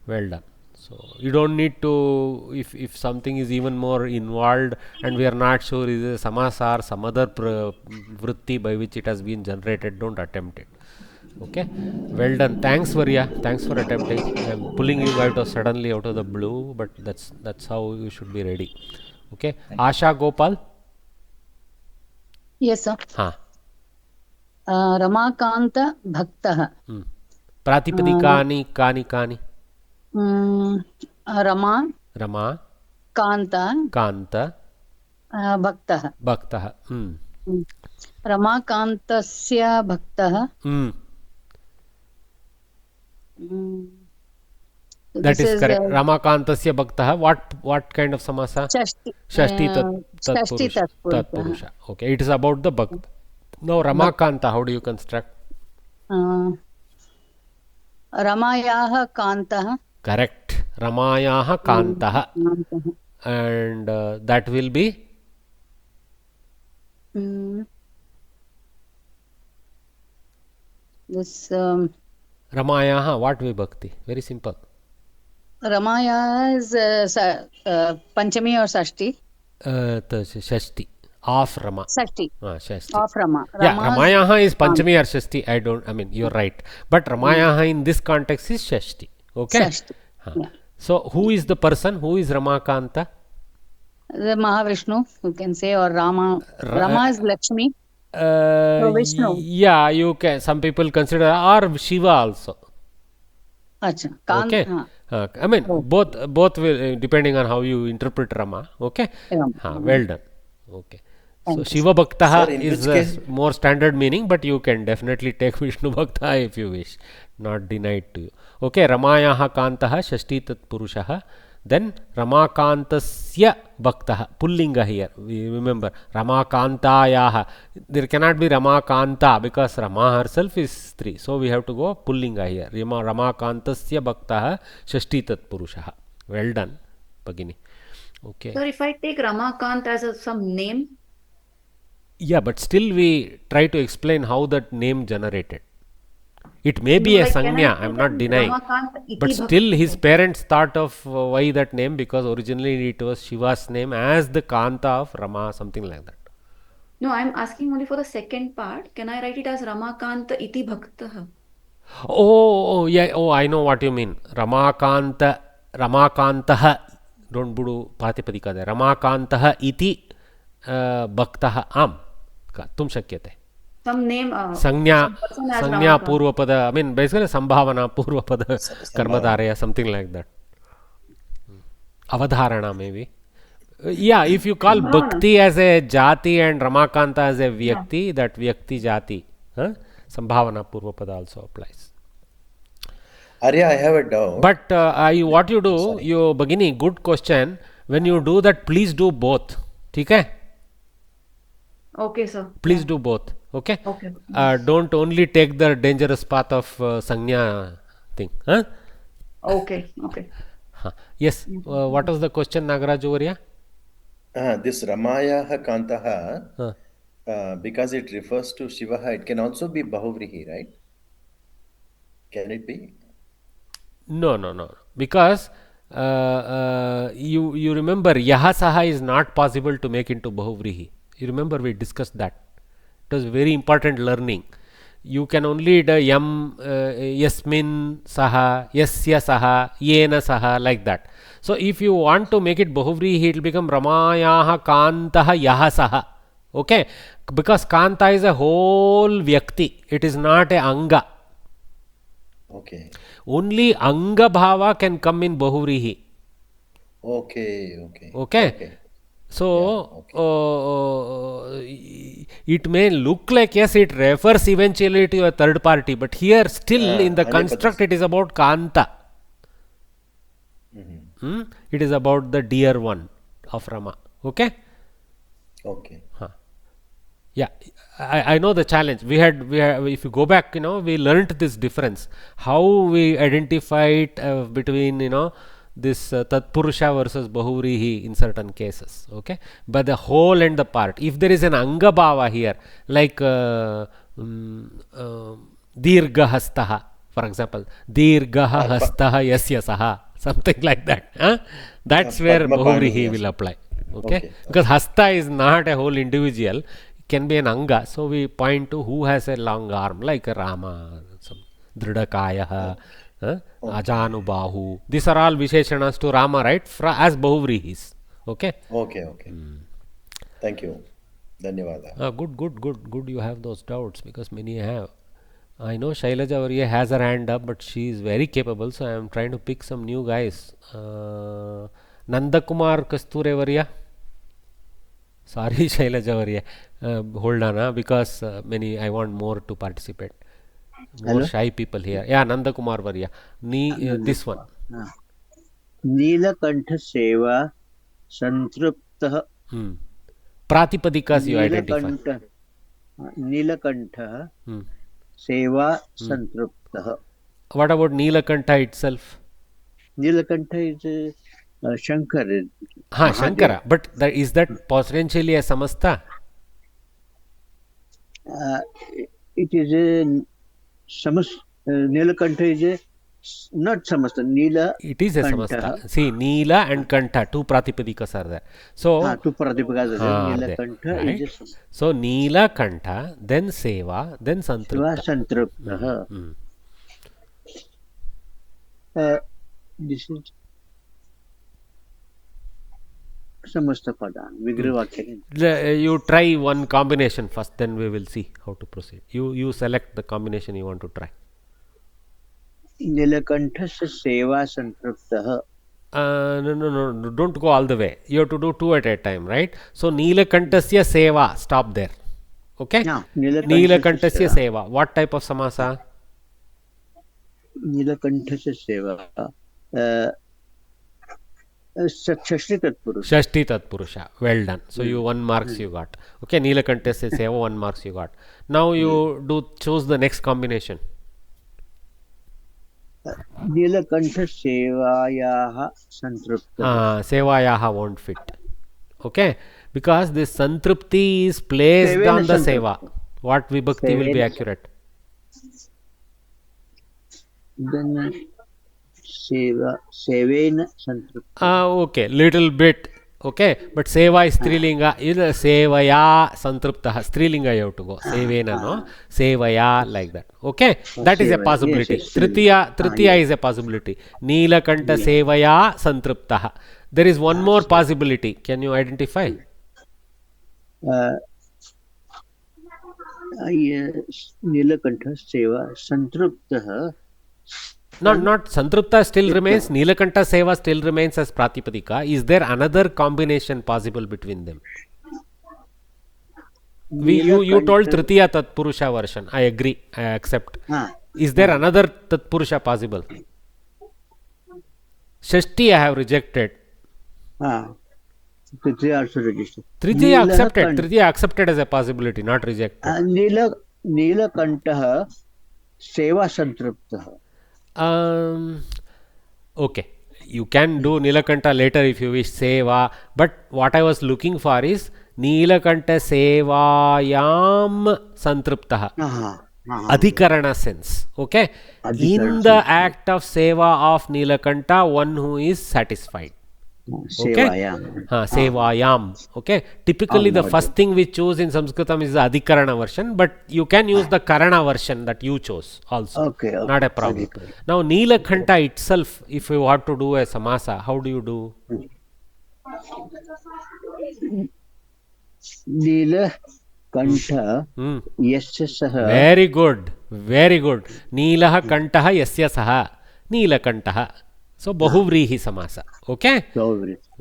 Well done. So you don't need to, if something is even more involved and we are not sure is a samasa or some other vritti by which it has been generated, don't attempt it. Okay, well done. Thanks, Varya. Thanks for attempting. I'm pulling you suddenly out of the blue, but that's how you should be ready. Okay, Asha Gopal. Yes, sir. हाँ. रमाकांत भक्तः. प्रातिपदिकानि कानि कानि. रमा रमा कांत कांत भक्तः. भक्तः. रमाकान्तस्य भक्तः. That is correct. Ramakantasya bhaktaha. What kind of samasa? Shashti tatpurusha. Okay, it is about the bhakt. Now Ramakanta, how do you construct? Ramayaha kantah. Correct. Ramayaha kantaha. And that will be? This Ramayaha, what vibhakti? Very simple. Ramaya is Panchami or Shashti? Shashti. Of Rama. Shashti. Shashti. Of Rama. Yeah, Ramayaha is Panchami or Shashti. You're right. But Ramayaha in this context is Shashti. Okay? Shashti. Yeah. So, who is the person? Who is Ramakanta? The Mahavishnu, you can say, or Rama. Rama is Lakshmi. Vishnu. Yeah, you can. Some people consider, or Shiva also. Achha. Okay. I mean, both will, depending on how you interpret Rama. Okay. Well done. Okay. So Shiva Bhaktaha is a more standard meaning, but you can definitely take Vishnu Bhaktaha if you wish. Not denied to you. Okay. Ramayaha Kantaha Shashti Tat Purushaha. Then Ramakantasya Bhaktaha. Pullinga here. We remember Ramakantayaha. There cannot be Ramakanta because Rama herself is 3. So we have to go Pullinga here. Ramakantasya Bhaktaha Shashti Tat Purushaha. Well done, Bhagini. Okay. So if I take Ramakant as some name? Yeah, but still we try to explain how that name generated. It may be a Sanya, I am not denying. But still his parents thought of why that name, because originally it was Shiva's name as the Kanta of Rama, something like that. No, I am asking only for the second part. Can I write it as Ramakanta iti bhaktah? Yeah, I know what you mean. Ramakantaha. Don't budu Pratipadika there. Ramakantaha iti bhaktah am. Tum shakyate. Some name. Sanya Purvapada. I mean, basically Sambhavana Purvapada Karmadaraya, something like that. Avadharana maybe. Yeah, if you call Bhakti as a Jati and Ramakanta as a Vyakti, that Vyakti Jati. Sambhavana Purvapada also applies. Arya, I have a doubt. But what you do, you Bhagini, good question. When you do that, please do both. Okay? Okay, sir. Please do both. Okay? Okay. Don't only take the dangerous path of Sanya thing. Okay. Yes. What was the question, Nagaraj over here? This Ramayaha Kantaha, because it refers to Shivaha, it can also be Bahuvrihi, right? Can it be? No. Because you remember Yahasaha is not possible to make into Bahuvrihi. You remember we discussed that. It was very important learning. You can only do Yasmin Saha, Yasya Saha, Yena Saha, like that. So if you want to make it Bahuvrihi, it will become Ramayaha Kantaha Yahasaha. Okay? Because Kanta is a whole Vyakti. It is not a Anga. Okay. Only Anga Bhava can come in Bahuvrihi. Okay. So, it may look like, yes, it refers eventually to a third party, but here still in the construct it is about Kanta. It is about the dear one of Rama. Okay? Okay. Yeah, I know the challenge. We had, if you go back, we learnt this difference. How we identify it between, this Tatpurusha versus Bahuvrihi in certain cases. Okay. But the whole and the part. If there is an Anga Bhava here, like Dirgha Hastaha, for example, Dirgha Hastaha Yasya Saha, something like that. That's where Padma Bahuvrihi Pani, will yes. apply. Okay. Okay. Because Hasta is not a whole individual, can be an Anga. So we point to who has a long arm, like a Rama, some Dridakayaha, Ajanubahu. These are all Visheshanas to Rama, right? As Bahuvrihis. Okay. Okay. Thank you. Dhanyavada. Good. You have those doubts because many have. I know Shailaja Varya has her hand up, but she is very capable. So I am trying to pick some new guys. Nandakumar Kasture Varya. Sorry, Shailaja Varya. Hold on, because I want more to participate. More shy people here. Yeah, Nandakumar Varya. This one. Neelakantha Seva Santruptah. Pratipadikas you identify. Neelakantha Seva Santruptah. What about Neelakantha itself? Neelakantha is Shankara. Shankara. But is that potentially a samasta? It is a Neelakantha is a not samasta. Neela. It is a samasta. See, Neela and Kantha, two pratipadikas are there. So, two pratipadikas are there. Neelakantha right? is a so, Neela Kantha, then Seva, then Santrupta. This is Samasta Pada. You try one combination first, then we will see how to proceed. You select the combination you want to try. Neelakanthasya Seva Santruptah. No, don't go all the way. You have to do two at a time, right? So, Neelakanthasya Seva, stop there. Okay? Neelakanthasya Seva. What type of samasa? Neelakanthasya Seva. Shashti Tatpurusha. Well done. So, you 1 marks you got. Okay, Neelakanthasya Seva, 1 marks you got. Now, you choose the next combination. Neelakantha Sevayaha Santrupta. Sevayaha won't fit. Okay? Because this Santrupti is placed on the Seva. What Vibhakti will be accurate? Then Sevena Santrupta. Okay, little bit. Okay, but Seva is Strilinga. Sevaya Santrupta. Strilinga you have to go. Sevena, no? Sevaya, like that. Okay, that is a possibility. Tritiya is a possibility. Neelakantha Sevaya Santrupta. There is one more possibility. Can you identify? Neelakantha Seva Santrupta. Not Santrupta still remains. Neelakantha Seva still remains as Pratipadika. Is there another combination possible between them? You told Tritiya Tatpurusha version. I agree. I accept. Is there another Tatpurusha possible? Shashti I have rejected. Tritiya also registered. Tritiya accepted. Tritiya accepted as a possibility, not rejected. Neelakantha Seva Santrupta. Okay, you can do Neelakantha later if you wish, Seva, but what I was looking for is Neelakantha Sevayam Santruptaha. Adhikarana sense. Okay, in the act of Seva of Neelakantha, one who is satisfied. Okay, Sevayam. Okay, typically the first thing we choose in Sanskritam is the Adhikarana version, but you can use the Karana version that you chose also. Okay. Not a problem. Now, Neelakantha itself, if you want to do a samasa, how do you do? Neelakantha Yasya Saha. Very good. Neelaha Kantaha Yasya Saha. Neelakantaha. So, Bahuvrihi samasa. Okay?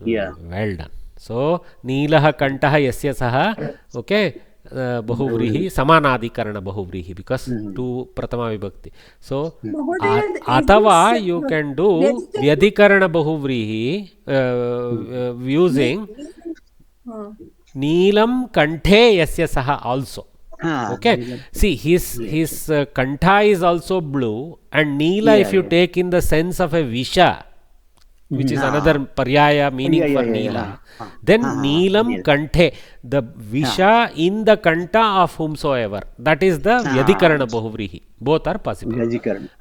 Yeah. Well done. So, Neelaha Kantaha Yasya Saha. Okay? Bahuvrihi. Samanadikarana Bahuvrihi. Because two Pratama Vibhakti. So, Atava you can do Vyadhikarana Bahuvrihi using Neelam Kanthe Yasya Saha also. Okay, Neelam. see his Kantha is also blue, and Neela, if you take in the sense of a Visha, which is another paryaya meaning for Neela, then Neelam Kanthe, the Visha in the Kanta of whomsoever, that is the Vyadikarana Bahuvrihi. Both are possible.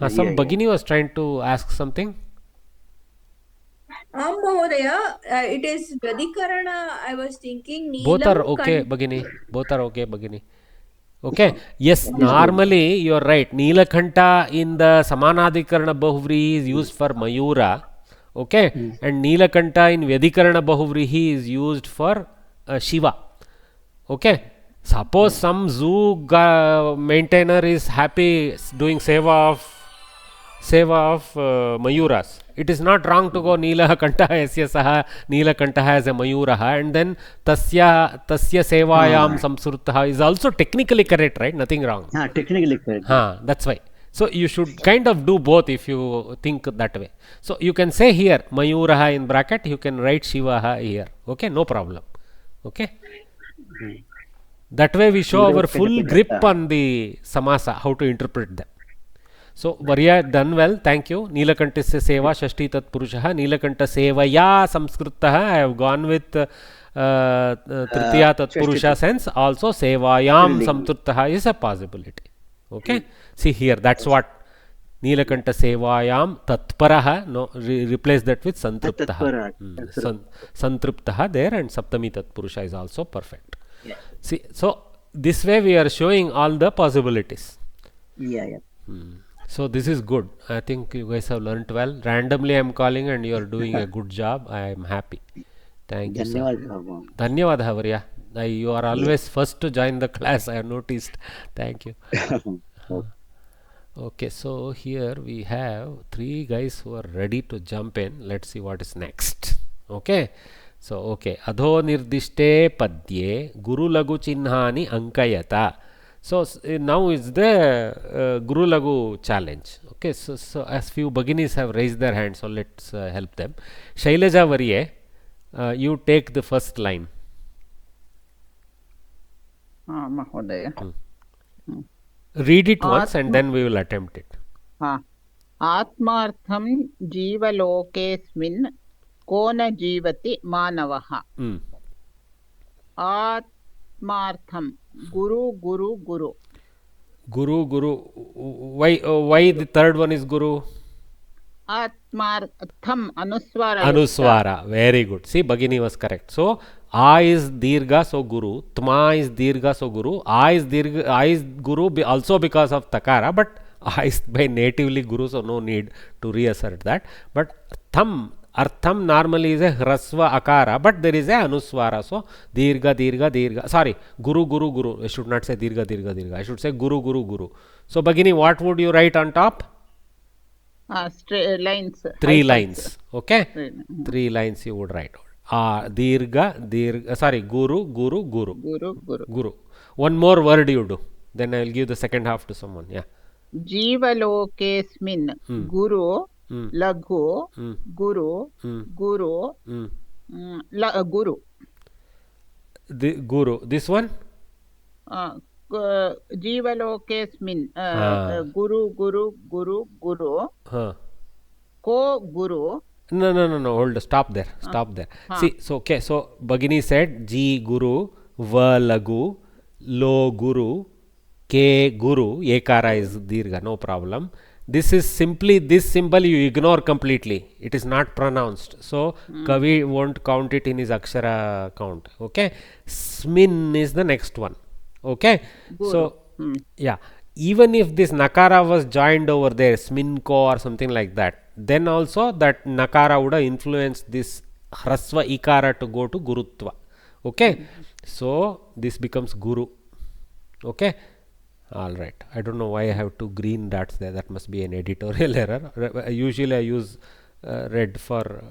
Some Bhagini was trying to ask something. Mahodaya, it is Vyadikarana. I was thinking Both are okay, Bhagini. Both are okay, Bhagini. Okay, yes, normally you are right. Neelakanta in the Samanadikarana Bahuvri is used for Mayura. Okay, and Neelakanta in Vyadikarana Bahuvrihi is used for Shiva. Okay, suppose some zoo maintainer is happy doing seva of Mayuras. It is not wrong to go Neelakanta Yasya Saha Neelakanta as a Mayuraha, and then Tasya Sevayam Samskritaha is also technically correct, right? Nothing wrong. Technically correct. That's why. So you should kind of do both if you think that way. So you can say here Mayuraha in bracket, you can write Shivaha here. Okay, no problem. Okay. That way we show our full grip on the samasa, how to interpret them. So Varya, done well, thank you. Neelakantasya seva shashti tat purushaha. Neelakanta sevaya samskritaha. I have gone with tritiya tat purusha sense. Also sevayam samskritaha is a possibility. Okay. See here, that's what Neelakanta sevayam tatparaha. No, replace that with santriptaha. Santriptaha there, and saptami tat purusha is also perfect. See, so this way we are showing all the possibilities. So this is good. I think you guys have learnt well. Randomly I am calling and you are doing a good job. I am happy. Thank you, sir. Dhanyavad, Havarya. You are always first to join the class, I have noticed. Thank you. Okay, so here we have 3 guys who are ready to jump in. Let's see what is next. Okay. So, okay. Adho nirdishte padye guru lagu chinnhani ankayata. So now is the Guru Lagu challenge. Okay, so as few Bhaginis have raised their hands, so let's help them. Shailaja Variye, you take the first line. Mahodaya. Read it once and then we will attempt it. Atmartham jivalokesmin kona jivati manavaha. Atmartham. Guru. Why the third one is Guru? Atmartham, Anuswara. Very good. See, Bhagini was correct. So, A is Dirgha, so Guru. Tma is Dirgha, so Guru. A is Guru also because of Takara, but A is by natively Guru, so no need to reassert that. But Tham, Artham normally is a Hrasva Akara, but there is a Anuswara. So, Dirgha. Sorry, Guru. I should not say Dirgha. I should say Guru. So, Bhagini, what would you write on top? Straight lines. 3 lines. Okay? 3 lines you would write. Dirgha. Sorry, Guru. One more word you do. Then I will give the second half to someone. Yeah. Jivalokesmin. Guru. Laghu, Guru. Guru. The Guru. This one? Jivalokesmin. Guru. Ko Guru. No. Hold. Stop there. See, so okay. So Bhagini said Ji Guru, Va Laghu, Lo Guru, Ke Guru. Ekara is Dirgha. No problem. This is simply this symbol you ignore completely. It is not pronounced. So Kavi won't count it in his Akshara count. Okay. Smin is the next one. Okay. Guru. So yeah. Even if this Nakara was joined over there, Sminko or something like that, then also that Nakara would have influenced this Hrasva Ikara to go to Gurutva. Okay. So this becomes Guru. Okay. Alright, I don't know why I have 2 green dots there, that must be an editorial error. Usually I use red for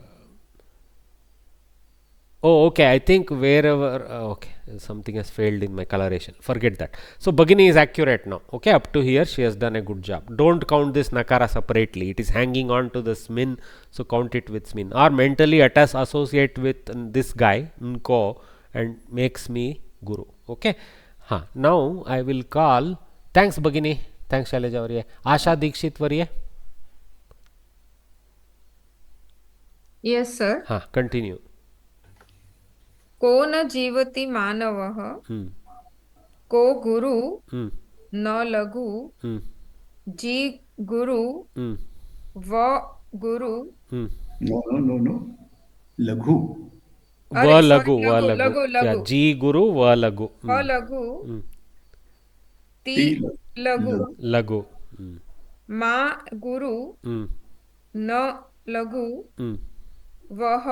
okay, I think wherever okay, something has failed in my coloration, forget that. So Bhagini is accurate now. Okay, up to here she has done a good job. Don't count this Nakara separately, it is hanging on to the Smin, so count it with Smin, or mentally associate with this guy Nko and makes me Guru. Okay. Now I will call. Thanks, Bhagini. Thanks, Shailaja Varya. Asha Dikshit Varya. Yes, sir. Continue. को न जीवति मानवः को गुरु न लघु जी गुरु व गुरु No. Laghu. लघु जी गुरु व लघु ती लघु मा गुरु न लघु वह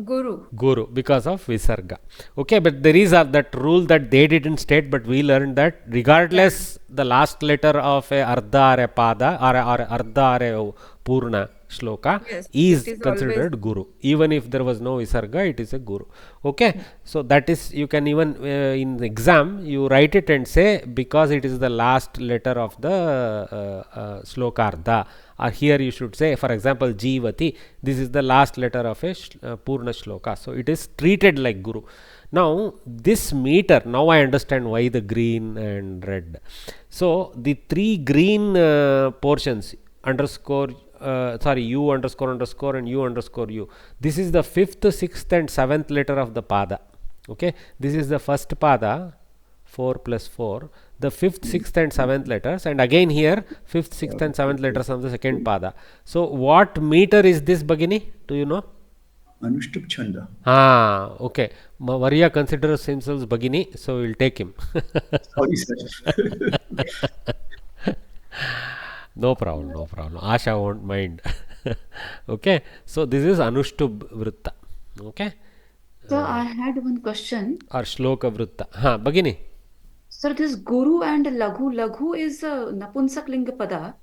Guru because of Visarga. Okay, but there is that rule that they didn't state, but we learned that regardless the last letter of a Ardha or a Pada or Ardha or a Purna Shloka is considered Guru. Even if there was no Visarga, it is a Guru. Okay, so that is, you can even in the exam you write it and say because it is the last letter of the Shloka Ardha. Or here you should say, for example, Jivati, this is the last letter of a Purna Shloka. So it is treated like Guru. Now this meter, now I understand why the green and red. So the three green portions, underscore, U underscore underscore and U underscore U. This is the 5th, 6th and 7th letter of the Pada. Okay, this is the first Pada, 4 plus 4. The 5th, 6th and 7th letters, and again here 5th, 6th and 7th letters of the second Pada. So what meter is this, Bhagini? Do you know? Anushtup Chanda. Okay. Varya considers himself Bhagini, so we will take him. Sorry, sir. No problem. Asha won't mind. Okay. So this is Anushtup Vritta. Okay. So I had one question. Or Shloka Vritta. Bhagini. Sir, this Guru and Laghu is a Napunsak-linga pada.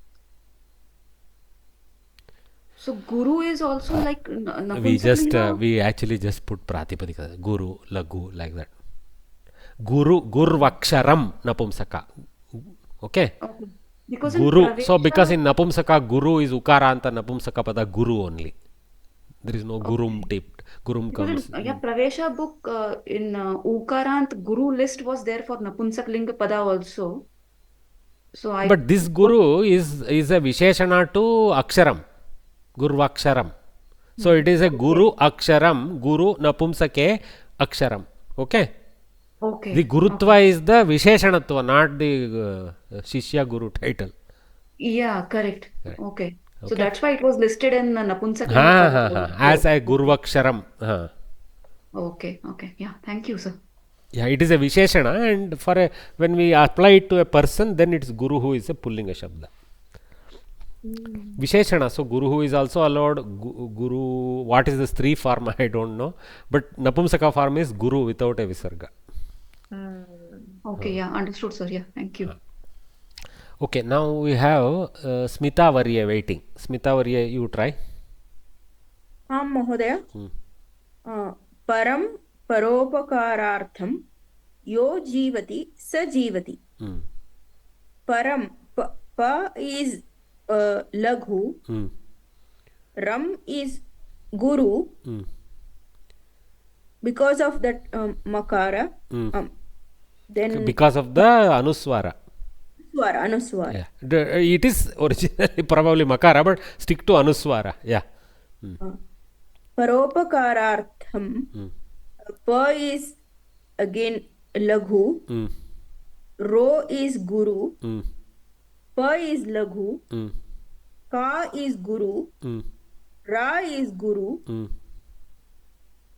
So Guru is also like Napunsak-linga? We actually just put Pratipadika, Guru, Laghu, like that. Gurvaksharam Napumsaka. Okay? Because Guru. So because in Napumsaka, Guru is Ukaranta Napumsaka pada Guru only. There is no Gurum taped. Gurum comes. Pravesha book in Ukarant Guru list was there for Napunsak-linga pada also. So but this Guru is a Visheshana to Aksharam. Gurvaksharam. So it is a Guru Aksharam, Guru Napumsake Aksharam. Okay? Okay. The Gurutva is the Visheshanatva, not the Shishya Guru title. Yeah, correct. Okay. So that's why it was listed in Napunsak-linga as a Gurvaksharam. Okay. Yeah, thank you, sir. Yeah, it is a Visheshana, and for when we apply it to a person, then it's Guru who is a Pullinga Shabda. Visheshana, so Guru who is also allowed. Guru, what is the Stri form? I don't know. But Napumsaka form is Guru without a Visarga. Okay, yeah, understood, sir. Yeah, thank you. Okay, now we have Smita Varya waiting. Smita Varya, you try. Mahodaya. Param paropakarartham yo jivati sa jivati. Param, pa is Laghu. Ram is Guru. Because of that Makara. Then because of the Anuswara. Anuswara. Yeah. It is originally probably Makara, but stick to Anuswara. Yeah. Paropakarartham. Pa is again Laghu. Ro is Guru. Pa is Laghu. Ka is Guru. Ra is Guru.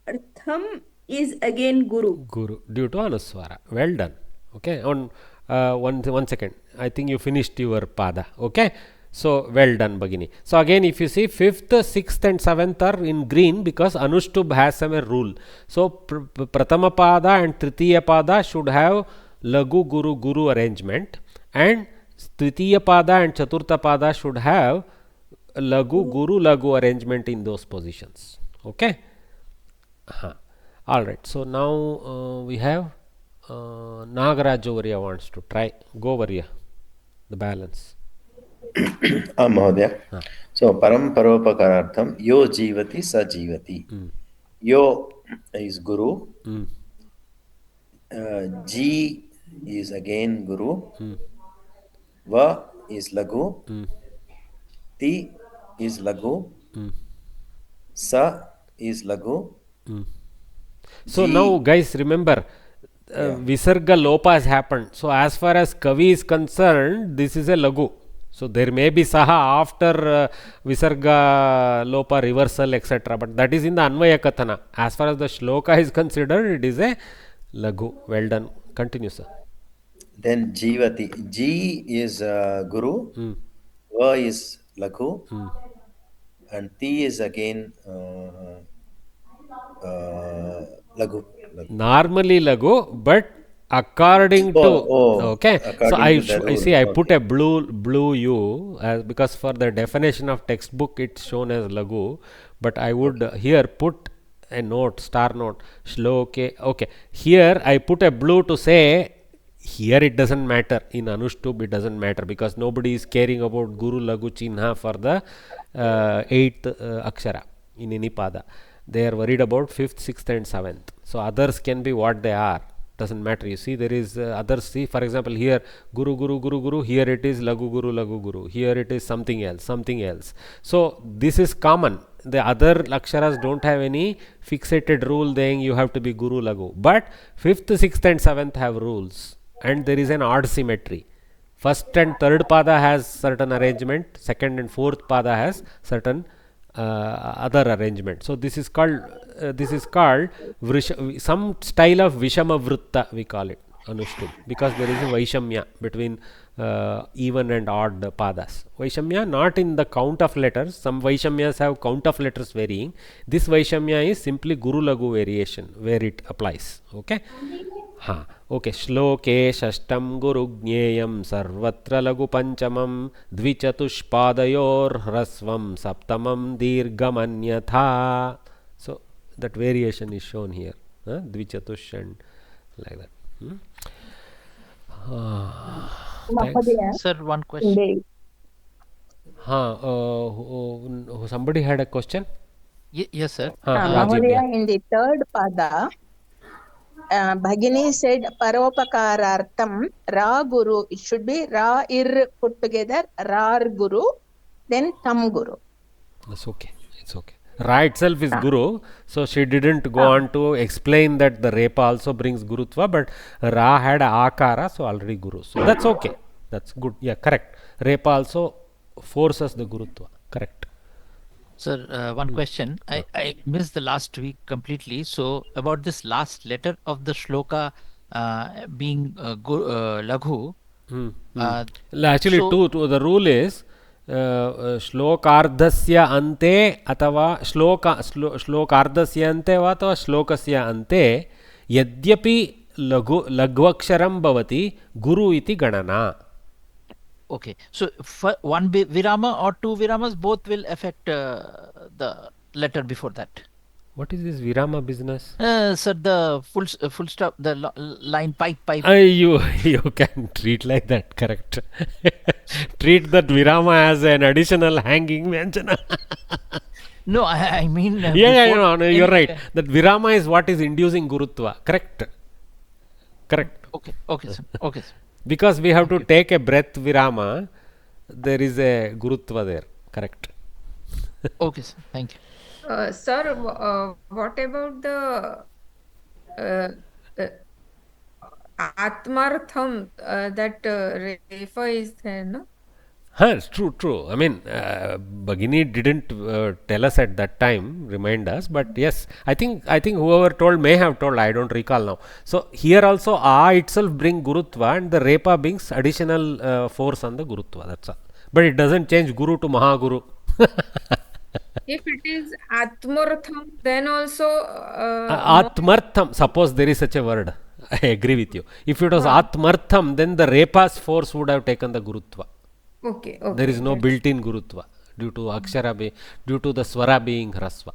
Artham is again Guru. Due to Anuswara. Well done. Okay. On one second. I think you finished your Pada. Okay. So well done, Bhagini. So again, if you see 5th, 6th and 7th are in green because Anushtub has some rule. So Pratama Pada and Tritiya Pada should have Laghu Guru Guru arrangement, and Tritiya Pada and Chaturtha Pada should have Laghu Guru Laghu arrangement in those positions. Okay. All right. So now we have Nagaraj Varya wants to try. Go Varya. The balance. Mahodaya. So param paropakarartham yo jivati sa jivati. Yo is Guru. Hmm. G is again Guru. Hmm. Va is Lagu. Hmm. Ti is Lagu. Hmm. Sa is Lagu. Hmm. So now, G, guys, remember, yeah. Visarga Lopa has happened. So as far as Kavi is concerned, this is a Lagu. So there may be Saha after Visarga Lopa reversal, etc. But that is in the Anvaya Kathana. As far as the Shloka is considered, it is a Lagu. Well done. Continue, sir. Then Jivati. G is Guru. Hmm. Va is Lagu. Hmm. And Ti is again Lagu. Normally Lagu, but according to okay, so according to the I rule. see I put Okay. a blue U as because for the definition of textbook it's shown as Lagu, but I would here put a note, star note, shloke. Okay, here I put a blue to say here it doesn't matter. In Anushtup it doesn't matter because nobody is caring about Guru Lagu Chinha for the eighth Akshara in any pada. They are worried about 5th, 6th and 7th. So others can be what they are. Doesn't matter. You see, there is others. See, for example, here Guru, Guru, Guru, Guru. Here it is Lagu, Guru, Lagu, Guru. Here it is something else, something else. So this is common. The other aksharas don't have any fixated rule saying you have to be Guru, Lagu. But 5th, 6th and 7th have rules. And there is an odd symmetry. First and third pada has certain arrangement. Second and fourth pada has certain other arrangement. So this is called some style of Vishama Vritta we call it Anushtup because there is a Vaishamya between even and odd padas. Vaishamya not in the count of letters. Some Vaishamyas have count of letters varying. This Vaishamya is simply Guru Lagu variation where it applies. Okay. हाँ okay श्लोके षष्ठम गुरुज्ञेयं सर्वत्र लघु पंचमं द्विचतुष्पादयोर्ह्रस्वं सप्तमं दीर्घमन्यथा so that variation is shown here dvichatush and like that Sir, one question. Somebody had a question. Yes, sir. Mahodaya, in the third pada, Bhagini said Paropakarartham Ra Guru. It should be Ra Ir put together, Rar Guru, then Tam Guru. That's okay. It's okay. Ra itself is Guru, so she didn't go on to explain that the Repa also brings Gurutva, but Ra had Akara, so already Guru. So that's okay. That's good. Yeah, correct. Repa also forces the Gurutva. Correct. Sir, one question. I missed the last week completely. So about this last letter of the shloka being Laghu. Actually, the rule is श्लोकार्धस्य अन्ते अथवा श्लोकार्धस्य अन्ते वा अथवा श्लोकस्य अन्ते यद्यपि लघ्वक्षरं भवति गुरु इति गणना. Okay, so for one virama or two viramas, both will affect the letter before that. What is this virama business? Sir, the full stop, the line pipe. You can treat like that, correct? Treat that virama as an additional hanging mention. No, I mean. No, you're right. That virama is what is inducing gurutva. Correct. Okay, sir. Because we have to take a breath virama, there is a gurutva there. Correct. Okay, sir. Thank you. Sir, what about the Atmartham, that Refa is there, no? It's true. I mean, Bhagini didn't tell us at that time, remind us, but yes, I think whoever told may have told, I don't recall now. So here also A itself brings Gurutva and the Repa brings additional force on the Gurutva, that's all. But it doesn't change Guru to Mahaguru. If it is Atmartham, then also... Atmartham, suppose there is such a word, I agree with you. If it was Atmartham, then the Repa's force would have taken the Gurutva. Okay. There is no built-in Gurutva due to Akshara, due to the Swara being Hrasva.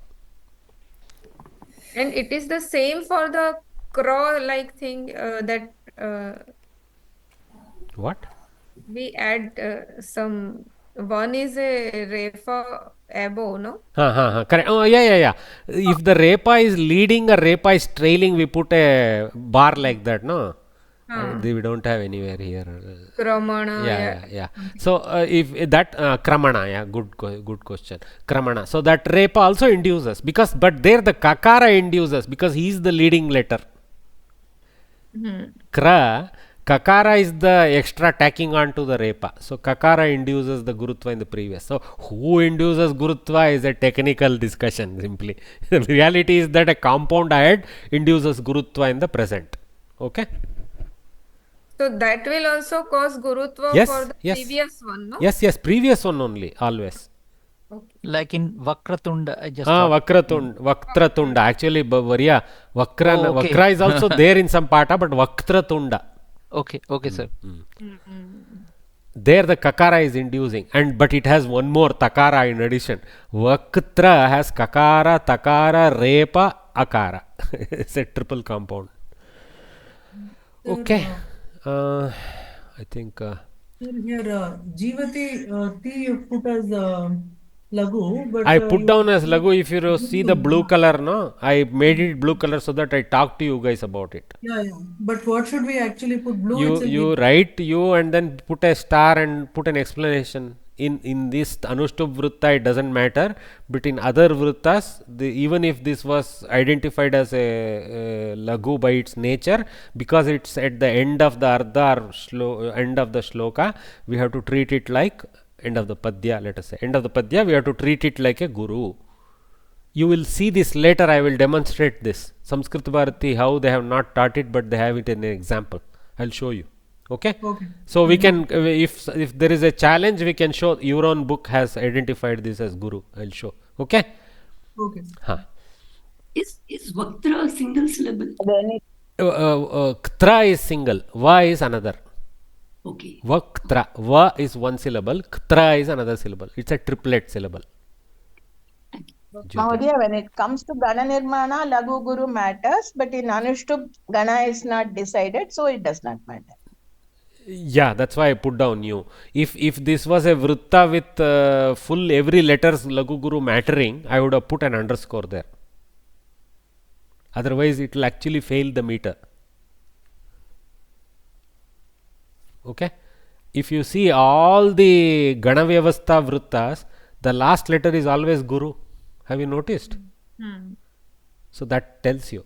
And it is the same for the crow-like thing that... What? We add some... One is a Refa above, no? Correct. Oh, yeah. If the repa is leading or repa is trailing, we put a bar like that, no? We don't have anywhere here. Kramana, Yeah. So if that kramana, yeah, good question. Kramana. So that repa also induces but there the kakara induces because he is the leading letter. Kakara is the extra tacking on to the repa. So kakara induces the gurutva in the previous. So who induces gurutva is a technical discussion simply. The reality is that a compound ahead induces gurutva in the present. Okay. So that will also cause gurutva for the previous one, no? Yes, previous one only, always. Okay. Like in Vakratunda, I just Vakratunda. Actually, Vakra is also there in some pata, but Vakratunda. Okay, sir. There the kakara is inducing, but it has one more takara in addition. Vaktra has kakara, takara, repa, akara. It's a triple compound. Okay. I think. Here, Jivati, T you put as Lagu, but I put down as Lagu. If you see the blue color, no, I made it blue color so that I talk to you guys about it. Yeah. But what should we actually put? Blue. You write and then put a star and put an explanation. In this Anushtup Vrutta, it doesn't matter, but in other Vruttas, even if this was identified as a Lagu by its nature, because it's at the end of the Ardha or end of the Shloka, we have to treat it like end of the Padya, let us say. End of the Padya, we have to treat it like a Guru. You will see this later, I will demonstrate this. Samskrita Bharati, how they have not taught it, but they have it in an example. I will show you. Okay. So we can, if there is a challenge, we can show. Your own book has identified this as Guru. I'll show. Okay. Is Vaktra a single syllable? Ktra is single. Va is another. Okay. Vaktra. Va is one syllable. Ktra is another syllable. It's a triplet syllable. Mahodaya, when it comes to Gana Nirmana, Lagu Guru matters, but in Anushtup, Gana is not decided, so it does not matter. Yeah, that's why I put down new. If this was a Vrutta with full every letters Lagu Guru mattering, I would have put an underscore there. Otherwise, it will actually fail the meter. Okay. If you see all the Gana Vyavastha Vruttas, the last letter is always Guru. Have you noticed? So that tells you.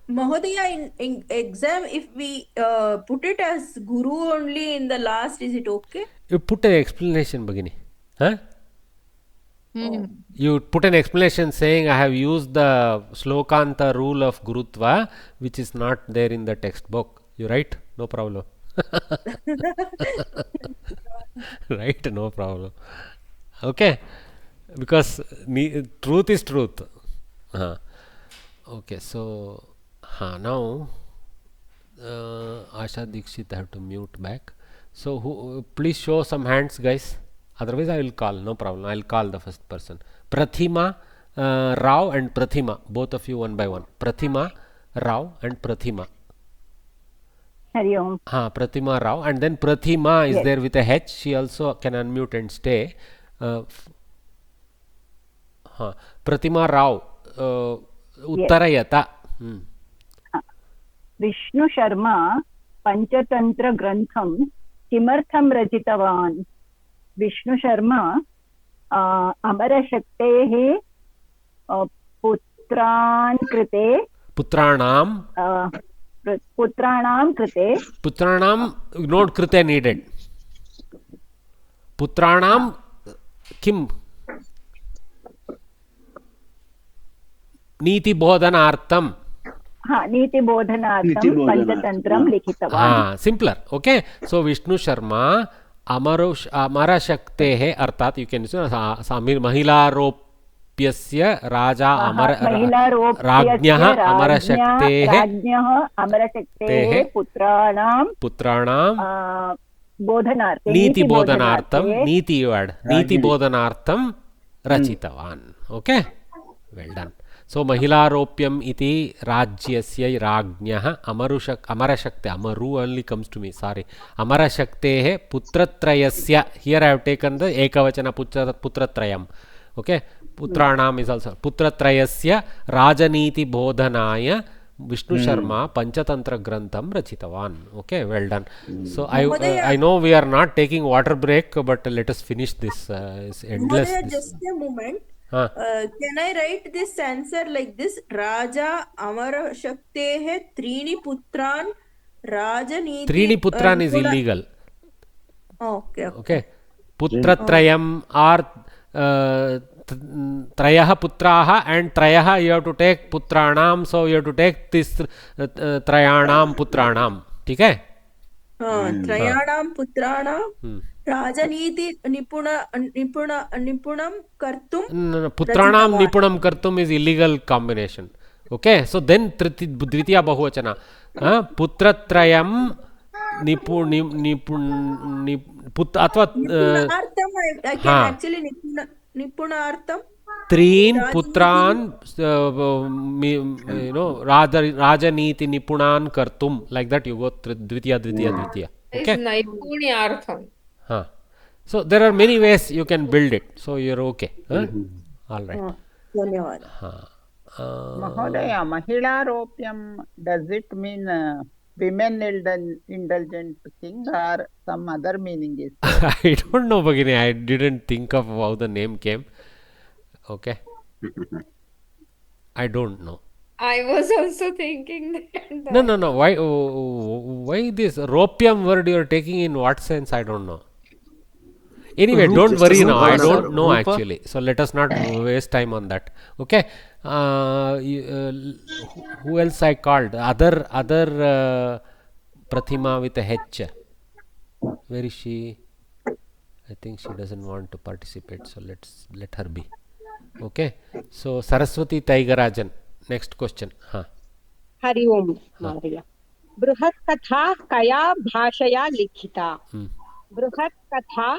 Mahodaya, in exam, if we put it as Guru only in the last, is it okay? You put an explanation, Bhagini. Huh? You put an explanation saying I have used the Slokanta rule of Gurutva, which is not there in the textbook. You write? No problem. Right? No problem. Okay. Because truth is truth. Okay. So, now Asha Dikshit, I have to mute back. So, please show some hands, guys. Otherwise, I will call. No problem. I will call the first person. Prathima Rao and Prathima. Both of you one by one. Prathima Rao and Prathima. Hari Om. Prathima Rao. And then Prathima is there with a H. She also can unmute and stay. Prathima Rao. Uttarayata. Vishnu Sharma Panchatantra Grantham Kimartham Rachitavan. Vishnu Sharma Amara Shaktehe Putran Krite Putranam Krite Putranam not Krite needed. Putranam Kim Niti Bodhanartham. Niti Bodhanartham Panchatantram Likhitavan. Simpler. Okay. So Vishnu Sharma Amara Shaktehe Arthat, you can say Mahila Ropyasya Raja Amara Rajnyaha Amara Shaktehe Putranam Niti Bodhanartham Niti you add Niti Bodhanartham Rachitavan. Okay. Well done. So Mahilaropyam iti Rajyasya Rajnyah Amarashakte, Amaru only comes to me, sorry. Amarashaktehe Putratrayasya, here I have taken the Ekavachana Putratrayam. Okay, Putranam is also Putratrayasya Rajaniti Bodhanaya Vishnu Sharma Panchatantra Grantham Rachitavan. Okay, well done. So I know we are not taking water break, but let us finish this. It's endless. Just a moment. Can I write this answer like this? Raja Amara Shaktehe Trini Putran Rajaniti. Trini Putran is illegal. Okay. Putratrayam are Trayah Putraha, and Trayah you have to take Putranam, so you have to take this Trayanam Putranam. Okay? Trayanam Putranam Rajaniti Nipunam Kartum. Putranam Nipunam Kartum is illegal combination. Okay, so then Dvitiya Bahuvachana. Putratrayam Nipunartham I can actually Nipunartham. Treen Putran, Rajaniti Nipunan Kartum, like that you go Dvitiya. Okay? Naipunyartham. So there are many ways you can build it. So you're okay. All right. Mahodaya, Mahilaropyam, does it mean women indulgent thing or some other meaning is there? I don't know, Bhagini. I didn't think of how the name came. Okay. I don't know. I was also thinking that. No. Why this ropium word you are taking in what sense? I don't know. Anyway, don't worry now. I don't know actually. So let us not waste time on that. Okay. Who else I called? Other Prathima with a H. Where is she? I think she doesn't want to participate. So let her be. Okay. So Saraswati Taigarajan. Next question. Hari Om Maharaya. Bruhat Katha Kaya Bhashaya Likhita. Bruhat Katha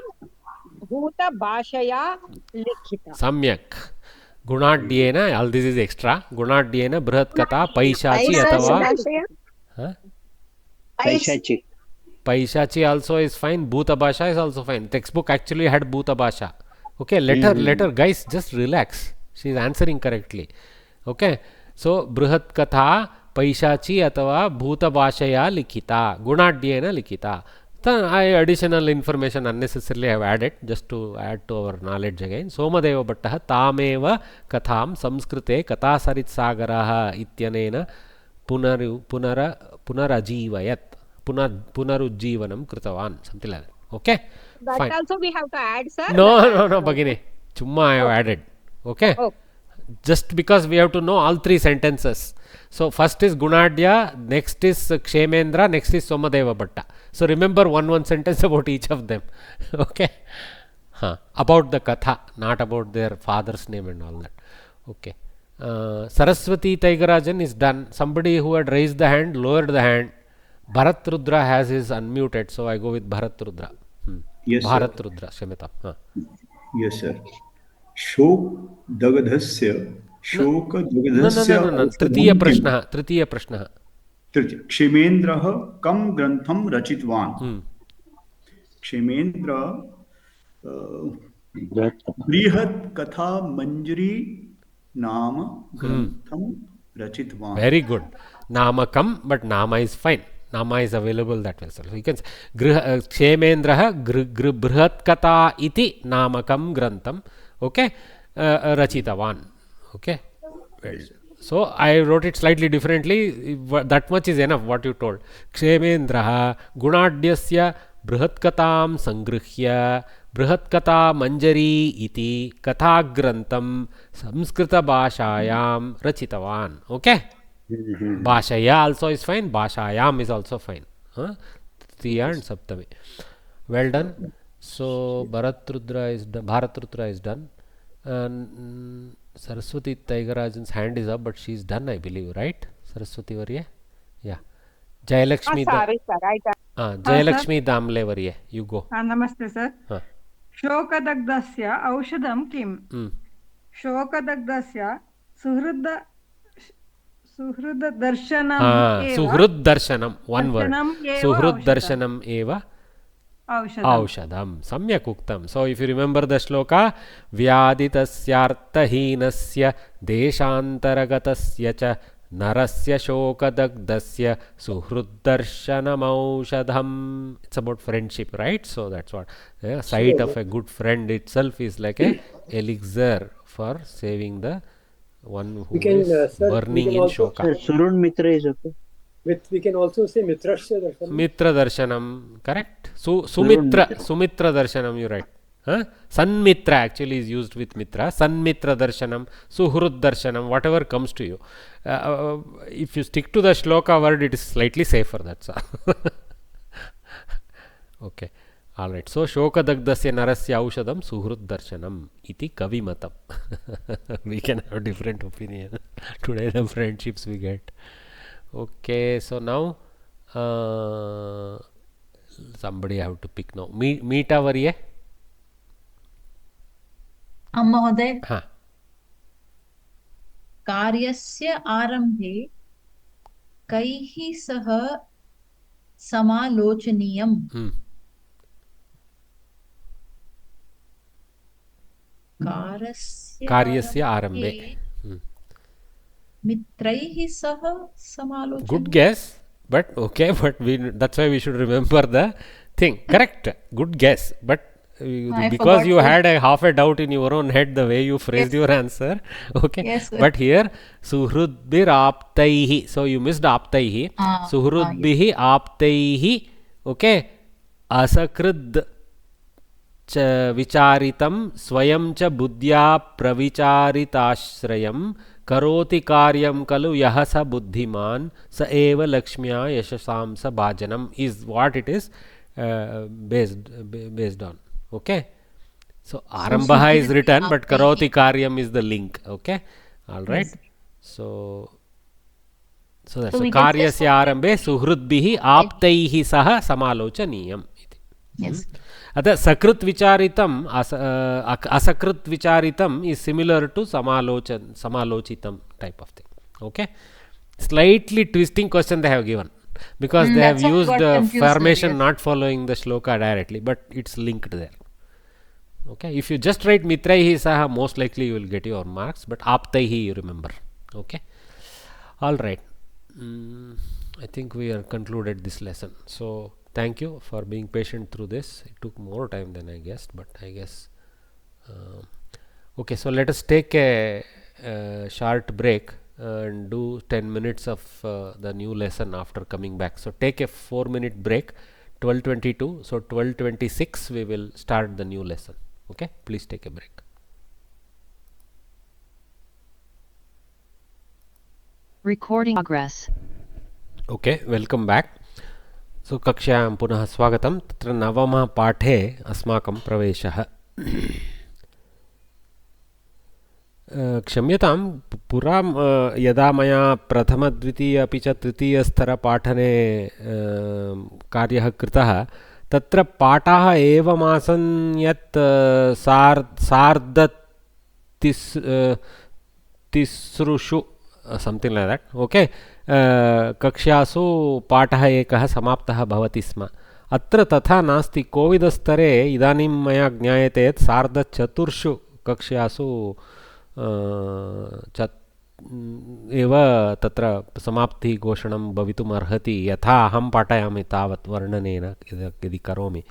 Bhuta Bhashaya Likhita. Samyak. Gunadyena, all this is extra. Gunadyena Bruhat Katha Paishachi Atava. Paishachi also is fine. Bhuta Bhasha is also fine. Textbook actually had Bhuta Bhasha. Okay, let her, guys, just relax. She is answering correctly. Okay, so Bruhat Katha Paishachi Atava Bhuta Bhashaya Likhita. Gunadyena Likhita. Additional information unnecessarily I have added just to add to our knowledge again. Somadeva Bhattah Tameva Katham Samskrite Kathasarit Sagaraha Ityanena Punarajivayat. Punarujjivanam Kritavan. Something like that. Okay? That fine. Also we have to add, sir? No, Bhagini. Chumma I have added. Okay? Just because we have to know all three sentences. So first is Gunadya, next is Kshemendra, next is Somadeva Bhatta. So remember one sentence about each of them. Okay? About the Katha, not about their father's name and all that. Okay. Saraswati Taigarajan is done. Somebody who had raised the hand, lowered the hand. Bharat Rudra has his unmuted, so I go with Bharat Rudra. Yes, Bharat Rudra, Shamitam. Yes, sir. Shok Dagadhasya. Shok Dagadhasya. No. Tritiya Prashnaha. Kshemendraha Kam Grantham Rachitvan. Kshemendra Brihat Katha Manjari Nama Grantham Rachitvan. Very good. Namakam, but Nama is fine. Nama is available that way. So you can say Kshemendraha Brihat Katha iti Namakam Grantham. Okay. Rachitavan. Okay. Well, so I wrote it slightly differently. That much is enough what you told. Kshemendraha Gunadyasya Brihat Katam Sangrihya Brihat Katha Manjari iti Katha Grantham Samskrita Bhashayam Rachitavan. Okay. Bhashaya also is fine. Bhashayam is also fine. Triya and Saptami. Well done. So Bharat Rudra is done. And Saraswati Taigarajan's hand is up, but she is done, I believe, right? Saraswati Varya? Yeah. Jayalakshmi. Sorry, sir. Jayalakshmi Damle Varya. You go. Namaste, sir. Shokadagdasya aushadam kim? Shokadagdasya सुहृददर्शनम् एव सुहृद्दर्शनं one word दर्शनम् एव सुहृद्दर्शनम् एव औषधम सम्यक् उक्तं. So if you remember the shloka, व्याधितस्यार्थहीनस्य देशान्तरगतस्य च नरस्य शोकदग्धस्य सुहृद्दर्शनमौषधम्. It's about friendship, right? So that's what sight of a good friend itself is like a elixir for saving the one who is burning in shoka. Surun Mitra is okay. We can also say Mitrasya Darshanam. Mitra Darshanam, correct? Sumitra Darshanam, you're right. Sanmitra actually is used with Mitra. Sanmitra Darshanam, Suhrud Darshanam, whatever comes to you. If you stick to the shloka word, it is slightly safer, that's all. Okay. All right. So, Shokadagdasya Narasya Aushadam Suhrud Darshanam iti Kavimatam. We can have different opinion. Today the friendships we get. Okay. So, now somebody have to pick now. Meeta Varye? महोदय कार्यस्य आरम्भे कैः सह समालोचनीयम् कार्यस्य आरम्भे मित्रैः सह समालोचनीयम्. Good guess, but okay, but that's why we should remember the thing. Correct, good guess, but because you had a half a doubt in your own head the way you phrased your answer, okay. Yes, but here suhrudbir aptaihi, so you missed aptaihi. Suhrudbihi aptaihi, okay. Asakrid vicharitam swayam cha buddhya pravicharitashrayam karoti karyam kalu yahasa buddhiman sa eva lakshmya yashasamsa bhajanam is what it is based on. Okay, so Arambha is written, but Karoti Karyam is the link. Okay, all right. Yes. So that's Karyasya Arambe Suhrudbihi Aptaihi Saha Samalochaniyam. Yes. Atha Sakrit Vicharitam Asakrit Vicharitam is similar to Samalochitam type of thing. Okay, slightly twisting question they have given. Because they have used formation not following the shloka directly, but it's linked there. Okay, if you just write Mitraihi Saha, most likely you will get your marks, but Aptaihi you remember. Okay, all right. I think we are concluded this lesson. So thank you for being patient through this. It took more time than I guessed, but I guess. Okay, so let us take a short break and do 10 minutes of the new lesson after coming back. So take a 4-minute break, 12:22. So 12:26 we will start the new lesson. Okay, please take a break. Recording progress. Okay, welcome back. So कक्षायां पुनः स्वागतं. तत्र नवमः पाठे अस्माकं प्रवेशः. क्षम्यतां पुरा यदा मया प्रथमद्वितीय अपि च तृतीयस्तरपाठने कार्यः कृतः तत्र पाठाः एवमासन् यत् सार्धतिसृषु समथिङ्ग् लैक् देट् ओके कक्षासु पाठः एकः समाप्तः भवति स्म. अत्र तथा नास्ति. कोविदस्तरे इदानीं मया ज्ञायते यत् सार्धचतुर्षु कक्षासु एव तत्र समाप्तिघोषणं भवितुम् अर्हति. यथा अहं पाठयामि तावत् वर्णनेन यदि करोमि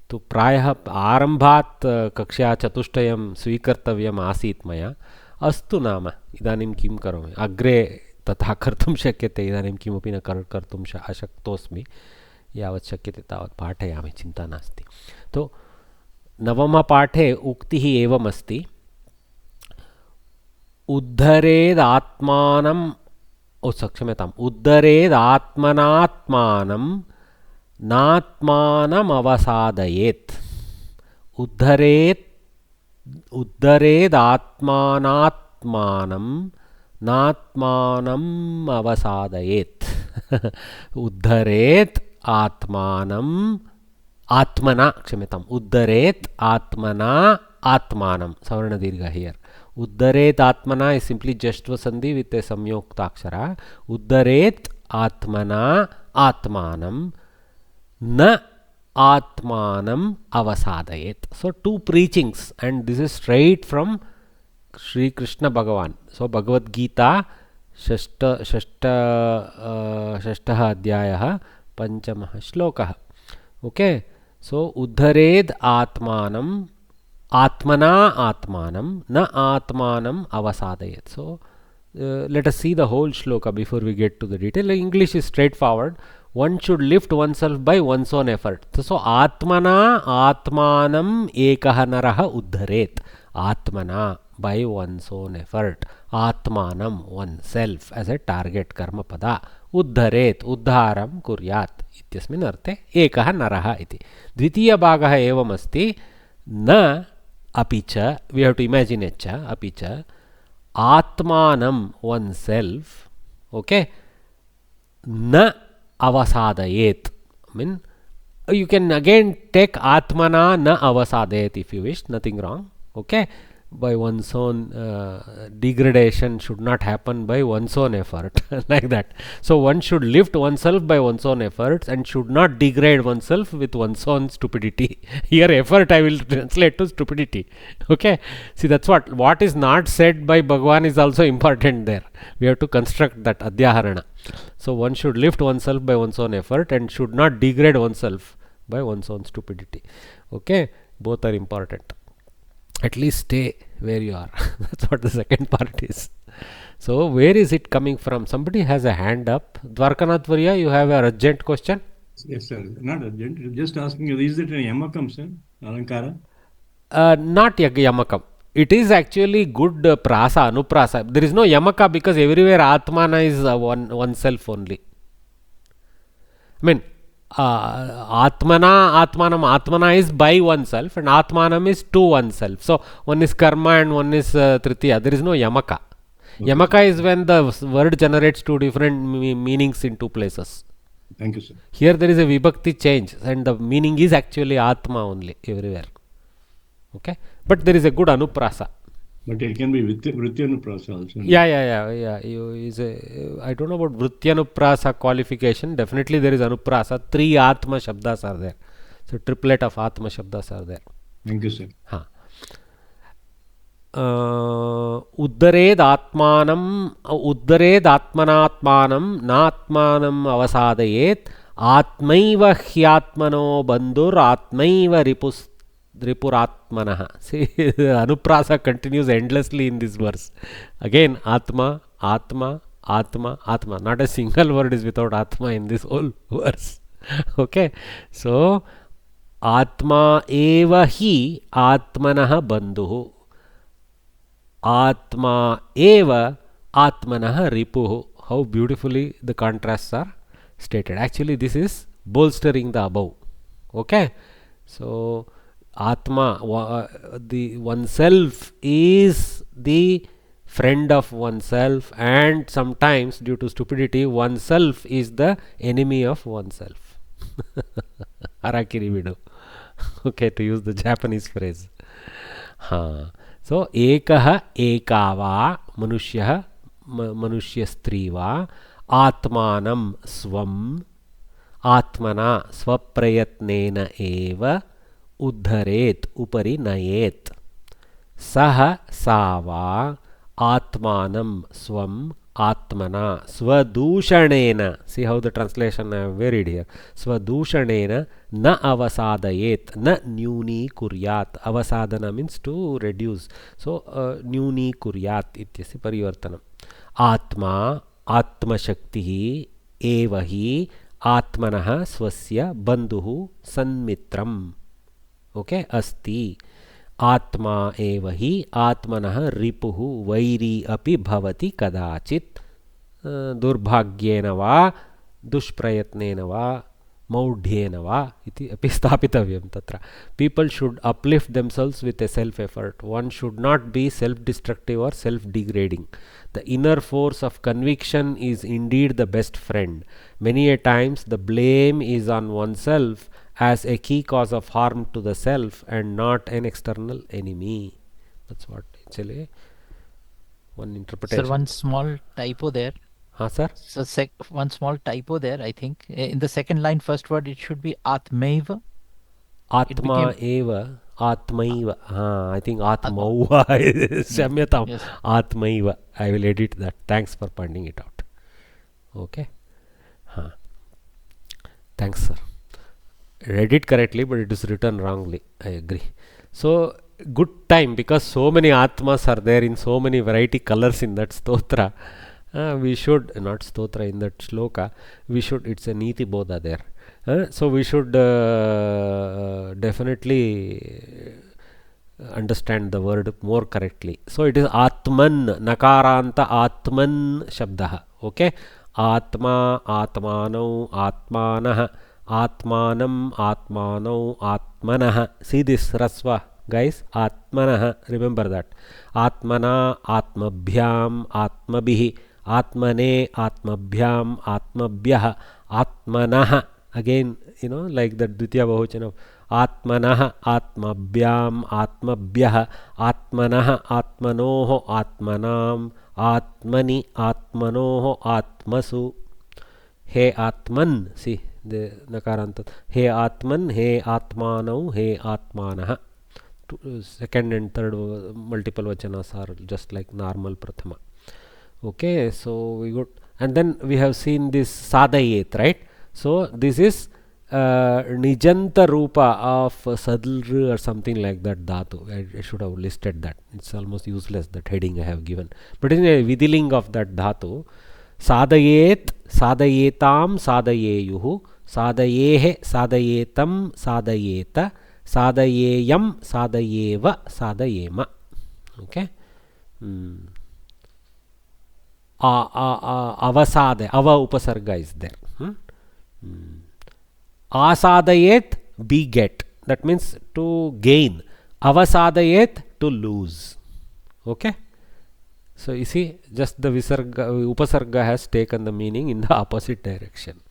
तु प्रायः आरम्भात् कक्षा चतुष्टयं स्वीकर्तव्यम् आसीत् मया. अस्तु नाम इदानीं किं करोमि, अग्रे तथा कर्तुं शक्यते. इदानीं किमपि न कर्तुं अशक्तोऽस्मि. यावत् शक्यते तावत् पाठयामि, चिन्ता नास्ति. तो नवमपाठे उक्तिः एवमस्ति, उद्धरेदात्मानम् क्षम्यताम् उद्धरेदात्मनात्मानं नात्मानमवसादयेत्. उद्धरेदात्मानात्मानं नात्मानम् अवसादयेत्. उद्धरेत् आत्मानम् आत्मना क्षम्यताम् उद्धरेत् आत्मना आत्मानं सवर्णदीर्घ here. Uddaret Atmana is simply Jashtva Sandhi with a Samyoktakshara. Uddaret Atmana Atmanam Na Atmanam Avasadayet. So two preachings, and this is straight from Sri Krishna Bhagavan. So Bhagavad Gita षष्ठः अध्यायः पंचमः श्लोकः. Okay, so उद्धरेद आत्मानं आत्मना आत्मानं न आत्मानं अवसादयेत. So let us see the whole shloka before we get to the detail. English is straightforward. One should lift oneself by one's own effort. So atmana atmanam ekah naraha uddharet. Atmana, by one's own effort. Atmanam, oneself, as a target karma pada. Uddharet, uddharam kuryat. Ityasmin arte ekah naraha iti. Dvitiya bhagah evam asti na apicha, we have to imagine echa, apicha atmanam, oneself, okay, na avasadayet. I mean, you can again take atmana na avasadayet if you wish, nothing wrong. Okay, by one's own degradation should not happen by one's own effort like that. So one should lift oneself by one's own efforts and should not degrade oneself with one's own stupidity. Here effort I will translate to stupidity. Okay, see, that's what is not said by Bhagavan is also important there. We have to construct that adhyaharana. So one should lift oneself by one's own effort and should not degrade oneself by one's own stupidity. Okay, both are important. At least stay where you are. That's what the second part is. So where is it coming from? Somebody has a hand up. Dwarkanath Varya, you have a urgent question? Yes, sir. Not urgent. Just asking you, is it a yamakam, sir? Alankara? Not yamakam. It is actually good prasa, anuprasa. There is no yamaka because everywhere atmana is oneself only. I mean, atmana is by oneself and atmanam is to oneself. So one is karma and one is tritiya. There is no yamaka. Okay. Yamaka is when the word generates two different meanings in two places. Thank you, sir. Here there is a vibhakti change and the meaning is actually atma only everywhere. Okay, but there is a good anuprasa. But it can be Vrittyanuprasa also. Yeah. I don't know about Vrittyanuprasa qualification. Definitely there is Anuprasa. 3 Atma Shabdas are there. So triplet of Atma Shabdas are there. Thank you, sir. Uddared Atmanatmanam Natmanam Avasadayet Atmaiva Hyatmano Bandhur Atmaiva Ripuratmanaha. See, Anuprasa continues endlessly in this verse. Again, Atma. Not a single word is without Atma in this whole verse. Okay, so Atma eva hi Atmanaha bandhuhu. Atma eva Atmanaha ripuhu. How beautifully the contrasts are stated. Actually, this is bolstering the above. Okay, so Atma, the oneself is the friend of oneself, and sometimes due to stupidity oneself is the enemy of oneself. Harakiri vidu. Okay, to use the Japanese phrase. So ekah ekava manushyah manushya striva atmanam svam atmana swaprayatnena eva uddharet upari nayet saha sava atmanam svam atmana swadushanena. See how the translation I have varied here. Swadushanena na avasadayet na nyuni kuryat. Avasadana means to reduce. So nyuni kuryat ityasi parivartanam. Atma atma shaktihi evahi atmanah swasya bandhuhu sanmitram. Okay, asti atma eva hi atmanah ripuhu vairi api bhavati kadachit durbhagyena va dushprayatnena va maudhyena va iti api stapitavyam tatra. People should uplift themselves with a self effort. One should not be self destructive or self degrading. The inner force of conviction is indeed the best friend. Many a times the blame is on oneself as a key cause of harm to the self and not an external enemy. That's what actually one interpretation. Sir, one small typo there. Sir? So one small typo there, I think. In the second line, first word, it should be Atmaiva. Atma eva, Atmaiva. I think Atmauva is Shamyatam. Yes. Atmaiva. I will edit that. Thanks for pointing it out. Okay. Thanks, sir. Read it correctly, but it is written wrongly. I agree. So, good time, because so many Atmas are there in so many variety colors in that stotra. We should, not stotra, in that shloka, we should, it's a Niti Bodha there. So we should definitely understand the word more correctly. So it is Atman, Nakaranta Atman Shabdaha. Okay? Atma, Atmanau, Atmanah, Atmanam, Atmanau, Atmanah. See this Rasva, guys. Atmanah. Remember that. Atmana, Atmabhyam, Atmabihi, Atmane, Atmabhyam, Atmabhyah, Atmanah. Again, like the Dvitiya Bahuvachan of Atmanah, Atmabhyam, Atmabhyah, Atmanah, Atmanoho, Atmanam, Atmani, Atmanoho, Atmasu. He Atman, see the Nakaranta. He Atman, He Atmanau, He Atmanah. Second and third multiple vachanas are just like normal Prathama. Okay, so we got, and then we have seen this Sadayet, right? So this is Nijanta Rupa of Sadlr or something like that Dhatu. I should have listed that. It's almost useless, that heading I have given. But in a Vidiling of that Dhatu, Sadayet, Sadayetam, Sadayeyuhu, Sadayehe, Sadayetam, Sadayeta, Sadayeyam, Sadayeva, Sadayema. Okay. Avasade, Ava Upasarga is there. Asadayet, beget. That means to gain. Avasadayet, to lose. Okay. So you see, just the Visarga, Upasarga has taken the meaning in the opposite direction.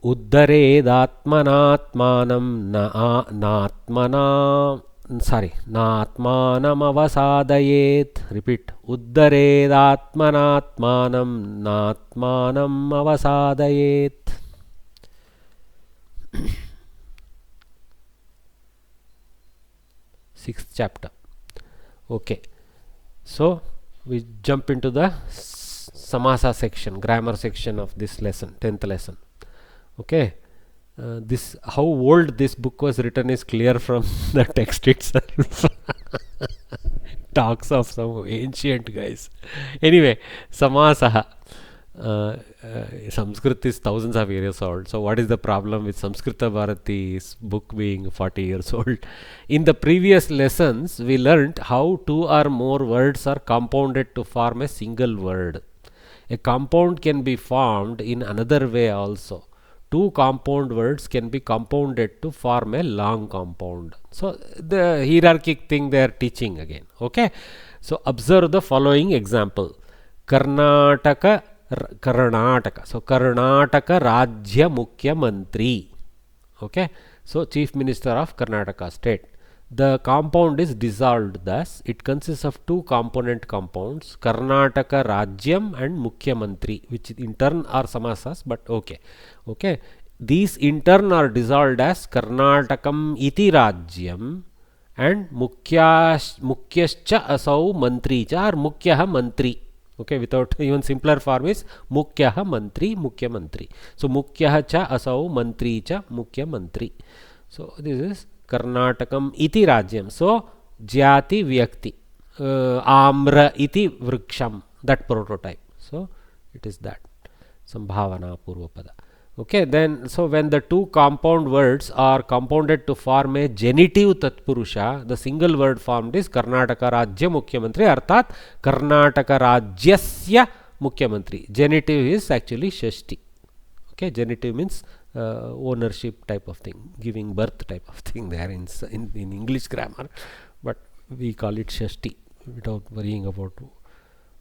Uddaredatmanatmanam natmana. Sorry, natmanam avasadayet. Repeat. Uddaredatmanatmanam natmanam avasadayet. Sixth chapter. Okay. So we jump into the Samasa section, grammar section of this lesson, 10th lesson. Okay. This, how old this book was written is clear from the text itself. Talks of some ancient guys. Anyway, Samasaha. Sanskrit is thousands of years old. So what is the problem with Samskrita Bharati's book being 40 years old? In the previous lessons, we learnt how two or more words are compounded to form a single word. A compound can be formed in another way also. Two compound words can be compounded to form a long compound. So the hierarchic thing they are teaching again. Okay. So observe the following example. Karnataka. So Karnataka Rajya Mukhya Mantri. Okay. So Chief Minister of Karnataka State. The compound is dissolved thus. It consists of two component compounds, Karnataka Rajyam and Mukhya Mantri, which in turn are samasas, but okay. Okay. These in turn are dissolved as Karnatakam iti Rajyam and Mukhyascha asau Mantri cha, or Mukhyaha Mantri. Okay, without even simpler form is Mukhyaha Mantri, Mukhya Mantri. So Mukhyaha cha asau Mantri cha, Mukhya Mantri. So this is Karnatakam iti Rajyam. So Jyati Vyakti, Amra iti Vriksham, that prototype. So it is that. Sambhavana Purvapada. Okay, then so when the two compound words are compounded to form a genitive Tatpurusha, the single word formed is Karnataka Rajya Mukhyamantri, arthat Karnataka Rajyasya Mukhyamantri. Genitive is actually Shashti. Okay, genitive means ownership type of thing, giving birth type of thing there in English grammar, but we call it Shashti without worrying about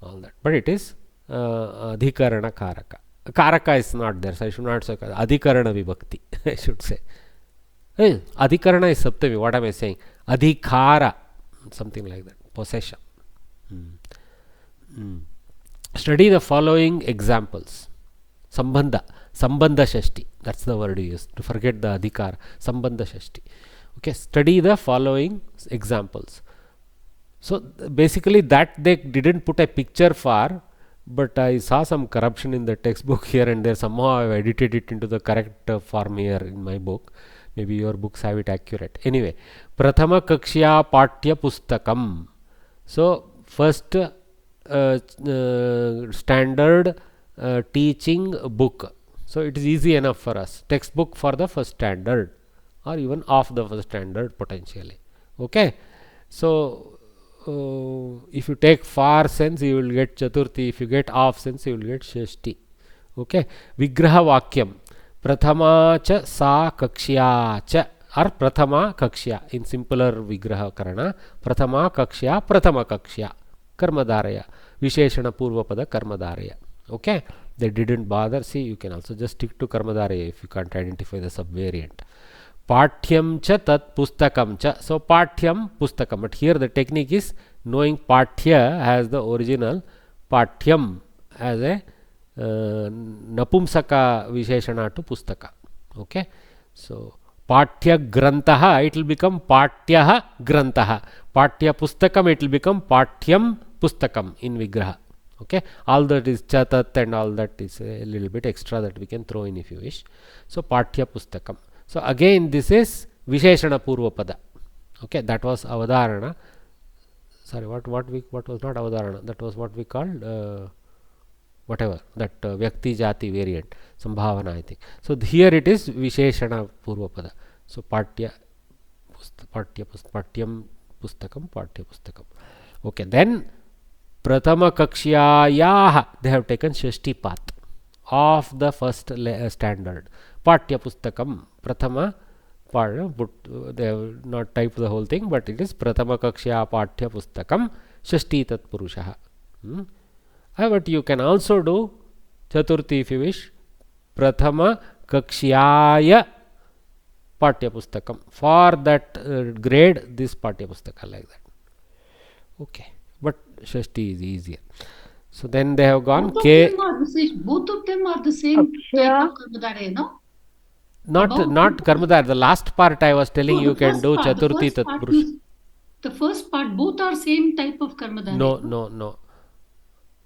all that. But it is Adhikarana Karaka. Karaka is not there, so I should not say Adhikarana Vibhakti. I should say. Adhikarana is Saptami. What am I saying? Adhikara, something like that, possession. Study the following examples. Sambandha, Sambandha Shashti, that's the word you use, to forget the Adhikara, Sambandha Shashti. Okay, study the following examples. So basically that they didn't put a picture for, but I saw some corruption in the textbook here and there. Somehow I have edited it into the correct form here in my book. Maybe your books have it accurate. Anyway, Prathama Kakshya Patya Pustakam. So first standard teaching book. So it is easy enough for us. Textbook for the first standard or even off the first standard potentially. Okay. So if you take far sense, you will get Chaturthi. If you get off sense, you will get Shashti. Okay. Vigraha Vakyam. Prathama cha sa kakshya cha, or Prathama kakshya in simpler Vigraha Karana. Prathama kakshya, Prathama kakshya. Karmadharaya. Visheshana Purvapada Karmadharaya. Okay. They didn't bother. See, you can also just stick to Karmadharaya if you can't identify the subvariant. Pathyam cha tat pustakam cha. So Pathyam pustakam. But here the technique is knowing Pathya as the original, Pathyam as a Napumsaka Visheshana to Pustaka. Okay. So Pathya Grantaha, it will become Patyaha Grantaha. Pathya Pustakam, it will become Pathyam Pustakam in Vigraha. Okay. All that is Chatat and all that is a little bit extra that we can throw in if you wish. So Pathya Pustakam. So again this is Visheshana Purvapada. Okay, that was Avadharana. Sorry, what was not Avadharana? That was what we called whatever that Vyakti Jati variant, Sambhavana I think. So here it is Visheshana Purvapada. So Pathya Patyam Pustakam, Pathya Pustakam. Okay, then Prathama Kakshyayaha, they have taken Shashti path of the first standard. Pathya Pustakam, Prathama, they have not typed the whole thing, but it is Prathama Kakshya Pathya Pustakam Shashti Tat Purushaha. But you can also do Chaturthi if you wish. Prathama Kakshyaya Pathya Pustakam. For that grade, this Pathya Pustaka like that. Okay. But Shashti is easier. So then they have gone Both of them are the same type of Karmadharaya, no? Not Karmadharaya. The last part I was telling you can do Chaturthi Tatpurush. The first part, both are same type of Karmadharaya. No.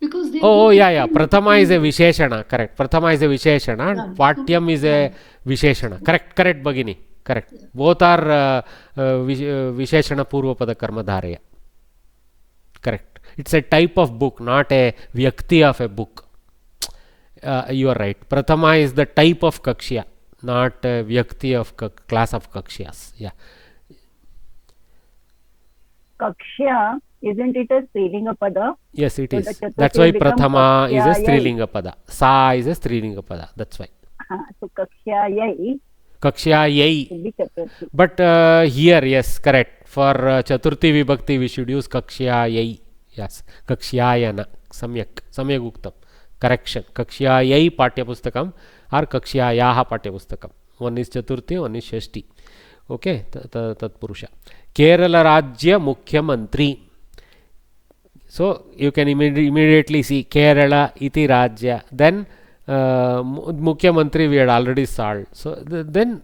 Because they yeah. Prathama is a Visheshana. Correct. Prathama is a Visheshana. Yeah, Patyam is a Visheshana. Correct, Bhagini. Correct. Yeah. Both are Visheshana Purvapada Karmadharaya. Correct. It's a type of book, not a Vyakti of a book. You are right. Prathama is the type of Kakshya, not a Vyakti of class of Kakshyas. Yeah. Kakshya, isn't it a Strilinga Pada? Yes, it is. That's why Prathama is a Strilinga Pada. Sa is a Strilinga Pada. That's why. So Kakshayai. Kakshayai. But here, yes, correct. For Chaturthi Vibhakti, we should use Kakshayai. Yes. Kakshayana. Samyak Uktam. Correction. Kakshayai Pathya Pustakam or Kakshayaha Pathya Pustakam. One is Chaturthi, one is Shashti. Okay. Tat Purusha. Kerala Rajya Mukhyamantri. So you can immediately see Kerala iti Rajya. Then Mukhyamantri we had already solved. So then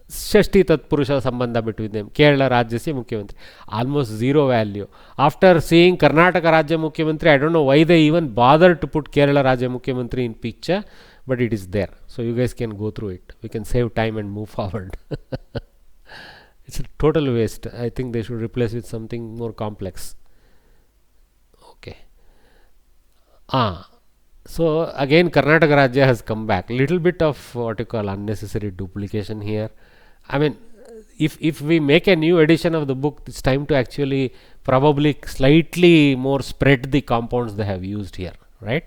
Shashti Tatpurusha Sambandha between them. Kerala Rajya se Mukhyamantri. Almost zero value. After seeing Karnataka Rajya Mukhyamantri, I don't know why they even bothered to put Kerala Rajya Mukhyamantri in picture, but it is there. So you guys can go through it. We can save time and move forward. It's a total waste. I think they should replace with something more complex. Okay. So again Karnataka Rajya has come back. Little bit of what you call unnecessary duplication here. I mean, if we make a new edition of the book, it's time to actually probably slightly more spread the compounds they have used here, right?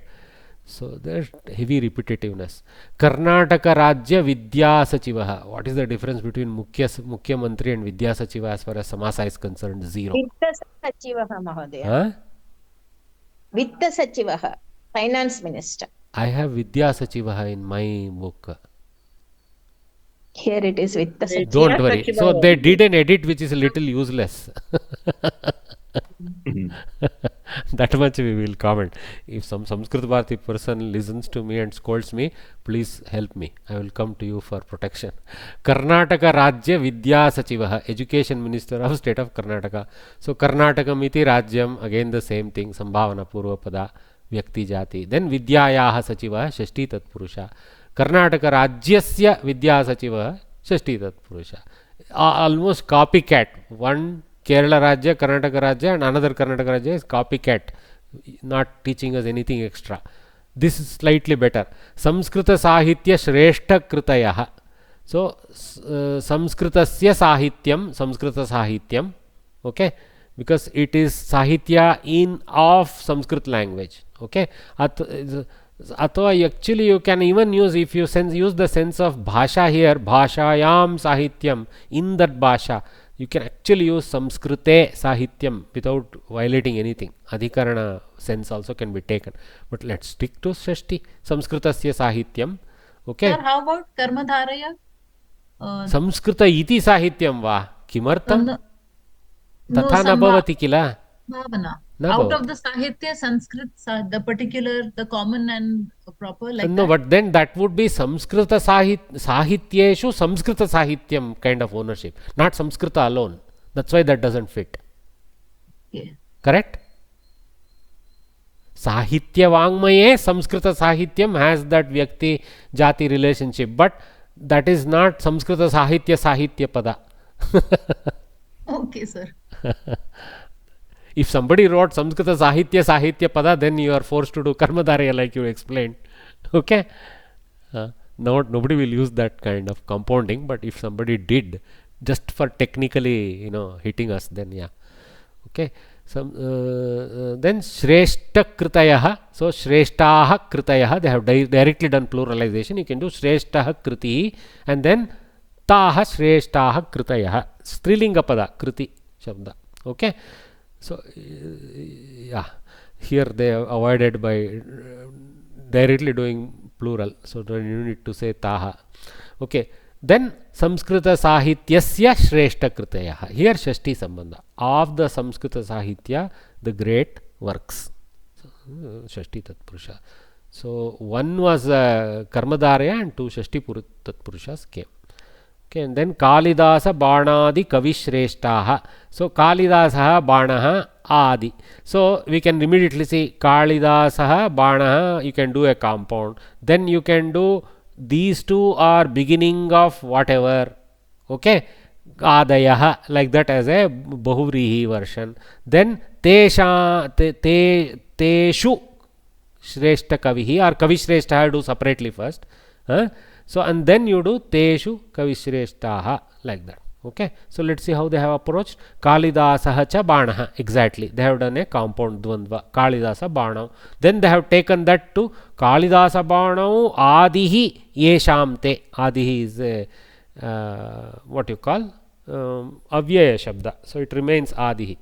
So there's heavy repetitiveness. Karnataka Rajya Vidya Sachivaha. What is the difference between Mukhya Mantri and Vidya Sachiva as far as Samasa is concerned? Zero. Vitta Sachivaha Mahodaya. Vitta Sachivaha, Finance Minister. I have Vidya Sachivaha in my book. Here it is with the Sachiva. Don't worry. So they did an edit which is a little useless. That much we will comment. If some Samskrita Bharati person listens to me and scolds me, please help me. I will come to you for protection. Karnataka Rajya Vidya Sachivaha, Education Minister of State of Karnataka. So Karnataka Miti Rajyam, again the same thing, Sambhavana Purvapada, Vyakti Jati. Then Vidyayaha Sachivaha, Shashti Tatpurusha. Karnataka Rajyasya Vidya Sachivaha, Shashti Tatpurusha. Almost copycat. One Kerala Rajya, Karnataka Rajya and another Karnataka Rajya is copycat, not teaching us anything extra. This is slightly better. Samskrita Sahitya Shrestha Kritayaha. So, Samskritasya Sahityam, okay, because it is Sahitya in of Sanskrit language, okay. Actually you can even use, if you use the sense of Bhasha here, Bhashayam Sahityam, in that Bhasha, you can actually use Samskrite Sahityam without violating anything. Adhikarana sense also can be taken. But let's stick to Shashti. Samskritasya Sahityam. Okay. Sir, how about Karmadharaya? Samskrita iti Sahityam va. Kimartam? Tatha na bhavati kila. Bhavana. Out of the Sahitya, Sanskrit, the particular, the common and proper, like no, that. but then that would be Samskrita Sahityeshu Samskrita Sahityam kind of ownership, not Samskrita alone. That's why that doesn't fit. Okay. Correct? Sahitya Vangmaye Samskrita Sahityam has that Vyakti Jati relationship, but that is not Samskrita Sahitya Pada. Okay, sir. If somebody wrote Samskrita Sahitya Pada, then you are forced to do Karmadharya like you explained. Okay? Nobody will use that kind of compounding, but if somebody did, just for technically, hitting us, then yeah. Okay? Then Shrestha Kritayaha. So Shreshtaha Kritayaha, they have directly done pluralization. You can do Shreshtaha Kriti and then Taha Shreshtaha Kritayaha. Strilinga Pada, Kriti Shabda. Okay? So, yeah, here they have avoided by directly doing plural. So, you need to say Taha. Okay. Then, Samskrita Sahityasya Shrestha Kritayaha. Here, Shashti Sambandha. Of the Samskrita Sahitya, the great works. Shashti Tatpurusha. So, one was Karmadharya and two Shashti Tatpurushas came. Okay, and then Kalidasa Banadi Kavishreshtaha. So Kalidasaha Banaha Adi. So we can immediately see Kalidasaha Banaha, you can do a compound. Then you can do these two are beginning of whatever. Okay, Adayaha, like that as a Bahuvrihi version. Then Teshu Shrestha Kavihi or Kavishreshtaha do separately first. So, and then you do Teshu Kavishreshtaha, like that. Okay. So, let's see how they have approached. Kalidasaha cha Banaha. Exactly. They have done a compound Dvandva. Kalidasa Banau. Then they have taken that to Kalidasa Banau Adihi Yeshamte. Adihi is a, what you call? Avyaya Shabda. So, it remains Adihi.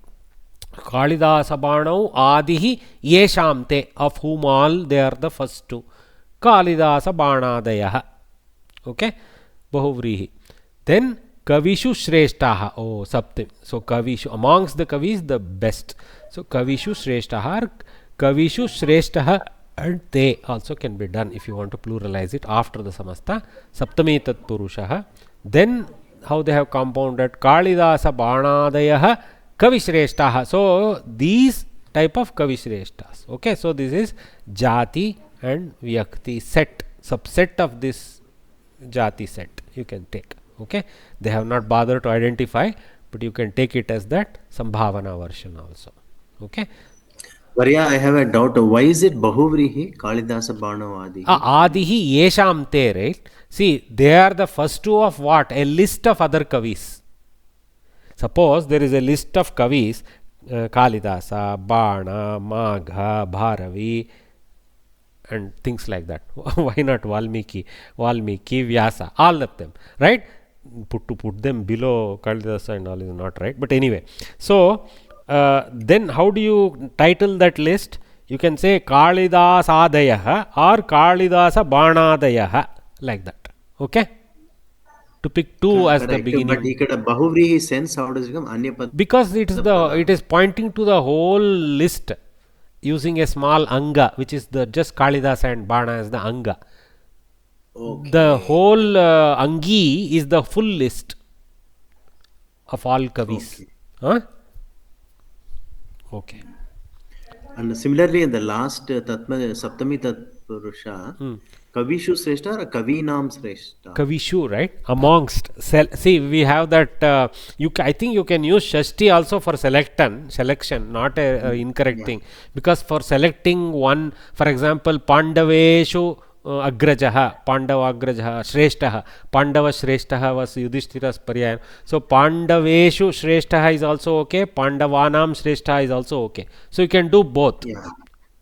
Kalidasa Banau Adihi Yeshamte, of whom all they are the first two. Kalidasa Banadayaha. Okay, Bahuvrihi. Then Kavishu Shreshtaha. Oh, Saptim. So Kavishu, amongst the Kavis, the best. So Kavishu Shreshtaha, Kavishu Shreshtaha, and they also can be done if you want to pluralize it after the Samasta. Saptami Tat Purushaha. Then how they have compounded Kalidasa Banadayaha Kavishreshtaha. So these type of Kavishreshtas. Okay, so this is Jati and Vyakti set, subset of this Jati set you can take. Okay, they have not bothered to identify, but you can take it as that Sambhavana version also. Okay. Varya, I have a doubt. Why is it Bahuvrihi, Kalidasa Bana Adihi? Adihi Yeshamte, right? See, they are the first two of what? A list of other Kavis. Suppose there is a list of Kavis, Kalidasa, Bana, Magha, Bharavi, and things like that. Why not Valmiki, Vyasa, all of them, right? Put them below Kalidasa and all is not right. But anyway, so then how do you title that list? You can say Kalidasadayah or Kalidasa Banadayaha, like that. Okay. to pick 2 as the Correct. beginning. But ikkada bahuvrihi sense, how does it become Anya Because it is pointing to the whole list using a small anga, which is the just Kalidasa and Bana as the anga. Okay. The whole angi is the full list of all kavis. Okay. Huh? Okay. And similarly, in the last Saptami Tatpurusha, Kavishu Sreshta or Kavinam Sreshta? Kavishu, right? Amongst. See, we have that. I think you can use Shashti also for selection, not a incorrect thing. Because for selecting one, for example, Pandaveshu Agrajaha, Pandava Agrajaha, Shreshtaha, Pandava Shreshtaha was Yudhishthira's paryayam. So Pandaveshu Shreshtaha is also okay, Pandavanam Shreshtaha is also okay. So you can do both. Yeah.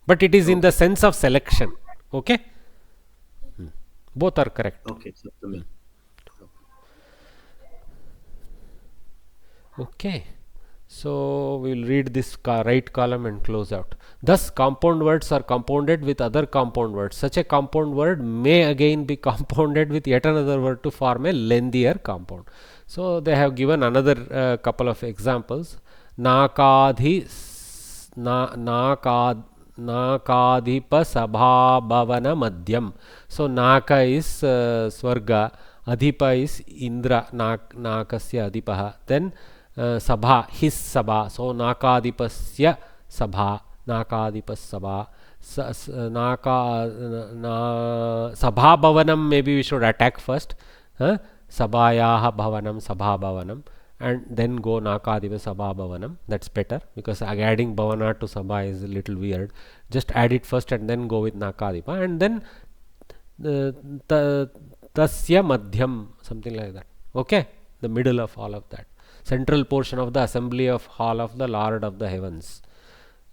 But it is in the sense of selection. Okay? Both are correct. Okay, Saptami. Okay. So we will read this right column and close out. Thus, compound words are compounded with other compound words. Such a compound word may again be compounded with yet another word to form a lengthier compound. So they have given another couple of examples. Nakadhipa sabha bhavana madhyam. So Naka is Swarga, Adhipa is Indra, Nakasya Adhipaha. Then Sabha, his Sabha. So Nakadipasya Sabha, Nakadipas Sabha. Sabha Bhavanam, maybe we should attack first. Sabhayaha Bhavanam, Sabha Bhavanam. And then go Nakadipa Sabha Bhavanam. That's better, because adding Bhavana to Sabha is a little weird. Just add it first and then go with Nakadipa. And then Tasya Madhyam, something like that. Okay? The middle of all of that. Central portion of the assembly of hall of the Lord of the heavens.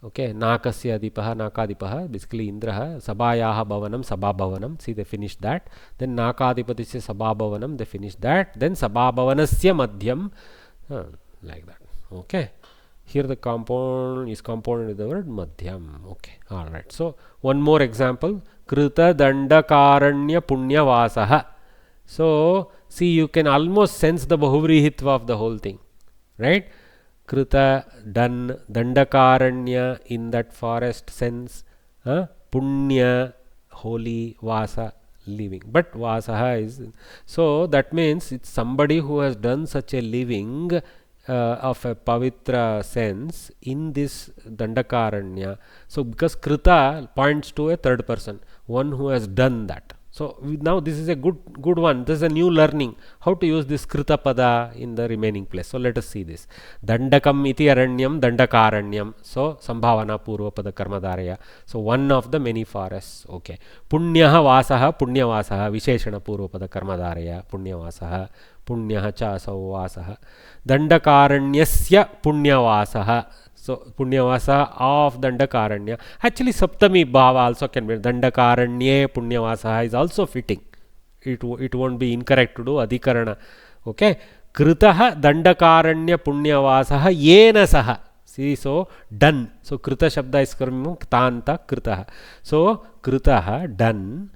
Okay? Nakasya Adipaha, Nakadipaha, basically Indraha, Sabhayaha Bhavanam, Sabha Bhavanam. See, they finished that. Then Nakadipatisya Sabha Bhavanam, they finished that. Then Sabha Bhavanasya Madhyam. Like that. Okay? Here the compound is compounded with the word Madhyam. Okay. Alright. So, one more example. Krita Dandakaranya Punyavasaha. So, see, you can almost sense the Bahuvrihitva of the whole thing. Right? Krita, done, Dandakaranya in that forest sense. Punya, holy, Vasa, living. But Vasaha is. So, that means it's somebody who has done such a living of a pavitra sense in this Dandakaranya. So, because Krita points to a third person, one who has done that. So, now this is a good one. This is a new learning. How to use this Krita pada in the remaining place. So, let us see this. Dandakam iti aranyam dandakaranyam. So, Sambhavana purva pada karmadaraya. So, one of the many forests. Okay. Punyaha vasaha punyavasaha. Visheshana purva pada karmadaraya. Punyavasaha. Punyaha cha asau vasaha. Dandakaranyasya punyavasaha. So, Punyavasa of Dandakaranya. Actually, Saptami Bhava also can be. Dandakaranye Punyavasa is also fitting. It won't be incorrect to do Adhikarana. Okay. Kritaha Dandakaranya Punyavasaha Yena Saha. See, so done. So, Krita Shabda is coming Tanta Kritaha. So, Kritaha done.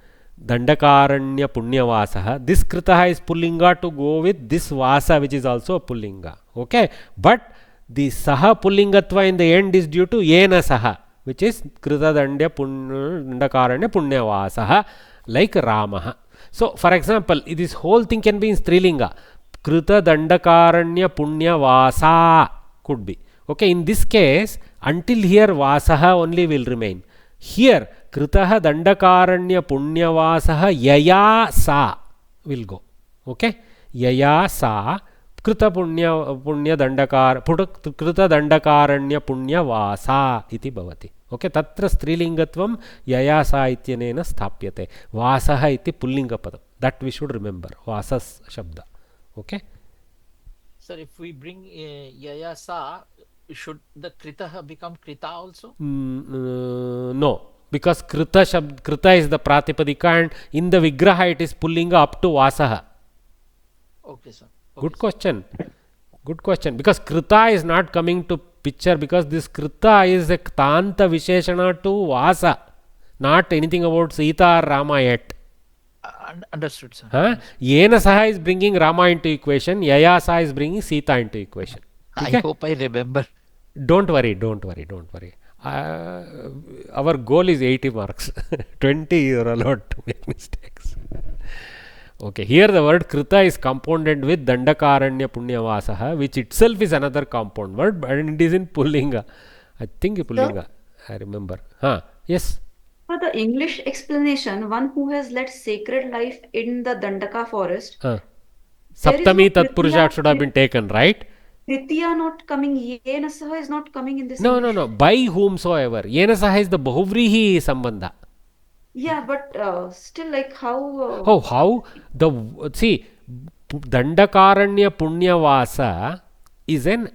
Dandakaranya Punyavasaha. This Kritaha is Pullinga to go with this Vasa, which is also a Pullinga. Okay. But the Saha Pullingatva in the end is due to Yena Saha, which is Krita Dandakaranya Punyavasaha, like Ramaha. So, for example, this whole thing can be in Strilinga. Krita Dandakaranya Punyavasa could be. Okay, in this case, until here Vasaha only will remain. Here, Kritaha Dandakaranya Punyavasaha Yaya Sa will go. Okay, Yaya Sa. Krita punya dandakar krita dandakaranya punya vasa iti bhavati. Okay, tatra strilingatvam yayasa ityanena sthapyate. Vasaha iti pullinga padam. That we should remember. Vasas shabda. Okay. Sir, if we bring yayasa, should the krita become krita also? No, because krita is the pratipadika, and in the vigraha it is pullinga up to vasaha. Okay, sir. Good question. Good question. Because Krita is not coming to picture, because this Krita is a Tanta Visheshana to Vasa, not anything about Sita or Rama yet. Understood, sir. Yena saha is bringing Rama into equation, Yaya saha is bringing Sita into equation. I hope I remember. Don't worry. Our goal is 80 marks. 20 you are allowed to make mistakes. Okay, here the word Krita is compounded with Dandakaranya Punyavasaha, which itself is another compound word, and it is in Pullinga. I think Pullinga. I remember. Yes. For the English explanation, one who has led sacred life in the Dandaka forest. Saptami Tatpurusha should have been taken, right? Tritiya not coming, Yena Saha is not coming in this. No. By whomsoever. Yena Saha is the Bahuvrihi Sambandha. Yeah, but still, like how? How? See, Dandakaranya Punyavasa is an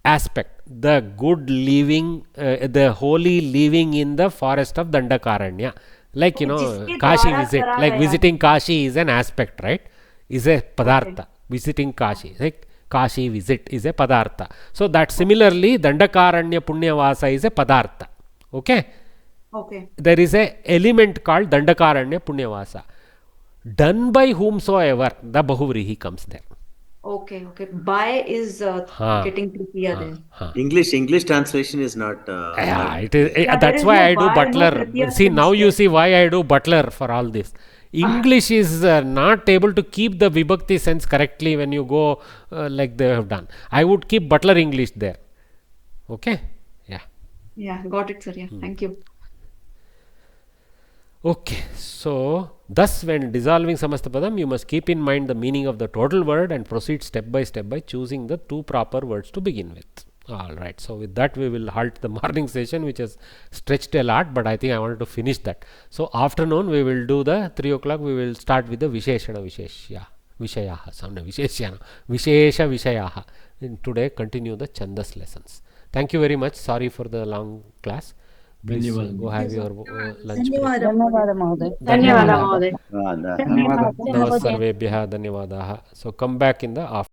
aspect. The good living, the holy living in the forest of Dandakaranya. Like, Kashi visit. Like visiting Kashi is an aspect, right? Is a padartha. Visiting Kashi. Like Kashi visit is a padartha. So that similarly, Dandakaranya Punyavasa is a padartha. Okay? Okay. There is a element called Dandakaranya Punyavasa. Done by whomsoever, the Bahuvrihi comes there. Okay. By is getting Tritiya there. English translation is not. It is. That's why I do Butler. See, now you see why I do Butler for all this. English is not able to keep the Vibhakti sense correctly when you go like they have done. I would keep Butler English there. Okay? Yeah, got it, sir. Yeah, thank you. Okay, so thus when dissolving Samastapadam, you must keep in mind the meaning of the total word and proceed step by step by choosing the two proper words to begin with. Alright, so with that we will halt the morning session, which has stretched a lot, but I think I wanted to finish that. So afternoon we will do the 3 o'clock, we will start with the Visheshana Visheshya. Vishayaha, Visheshyana, Vishesha Vishayaha. And today continue the Chandas lessons. Thank you very much. Sorry for the long class. Please go have your lunch break. धन्यवाद महोदय Namaste. Sarvebhyah. Dhanyavadah. So come back in the afternoon.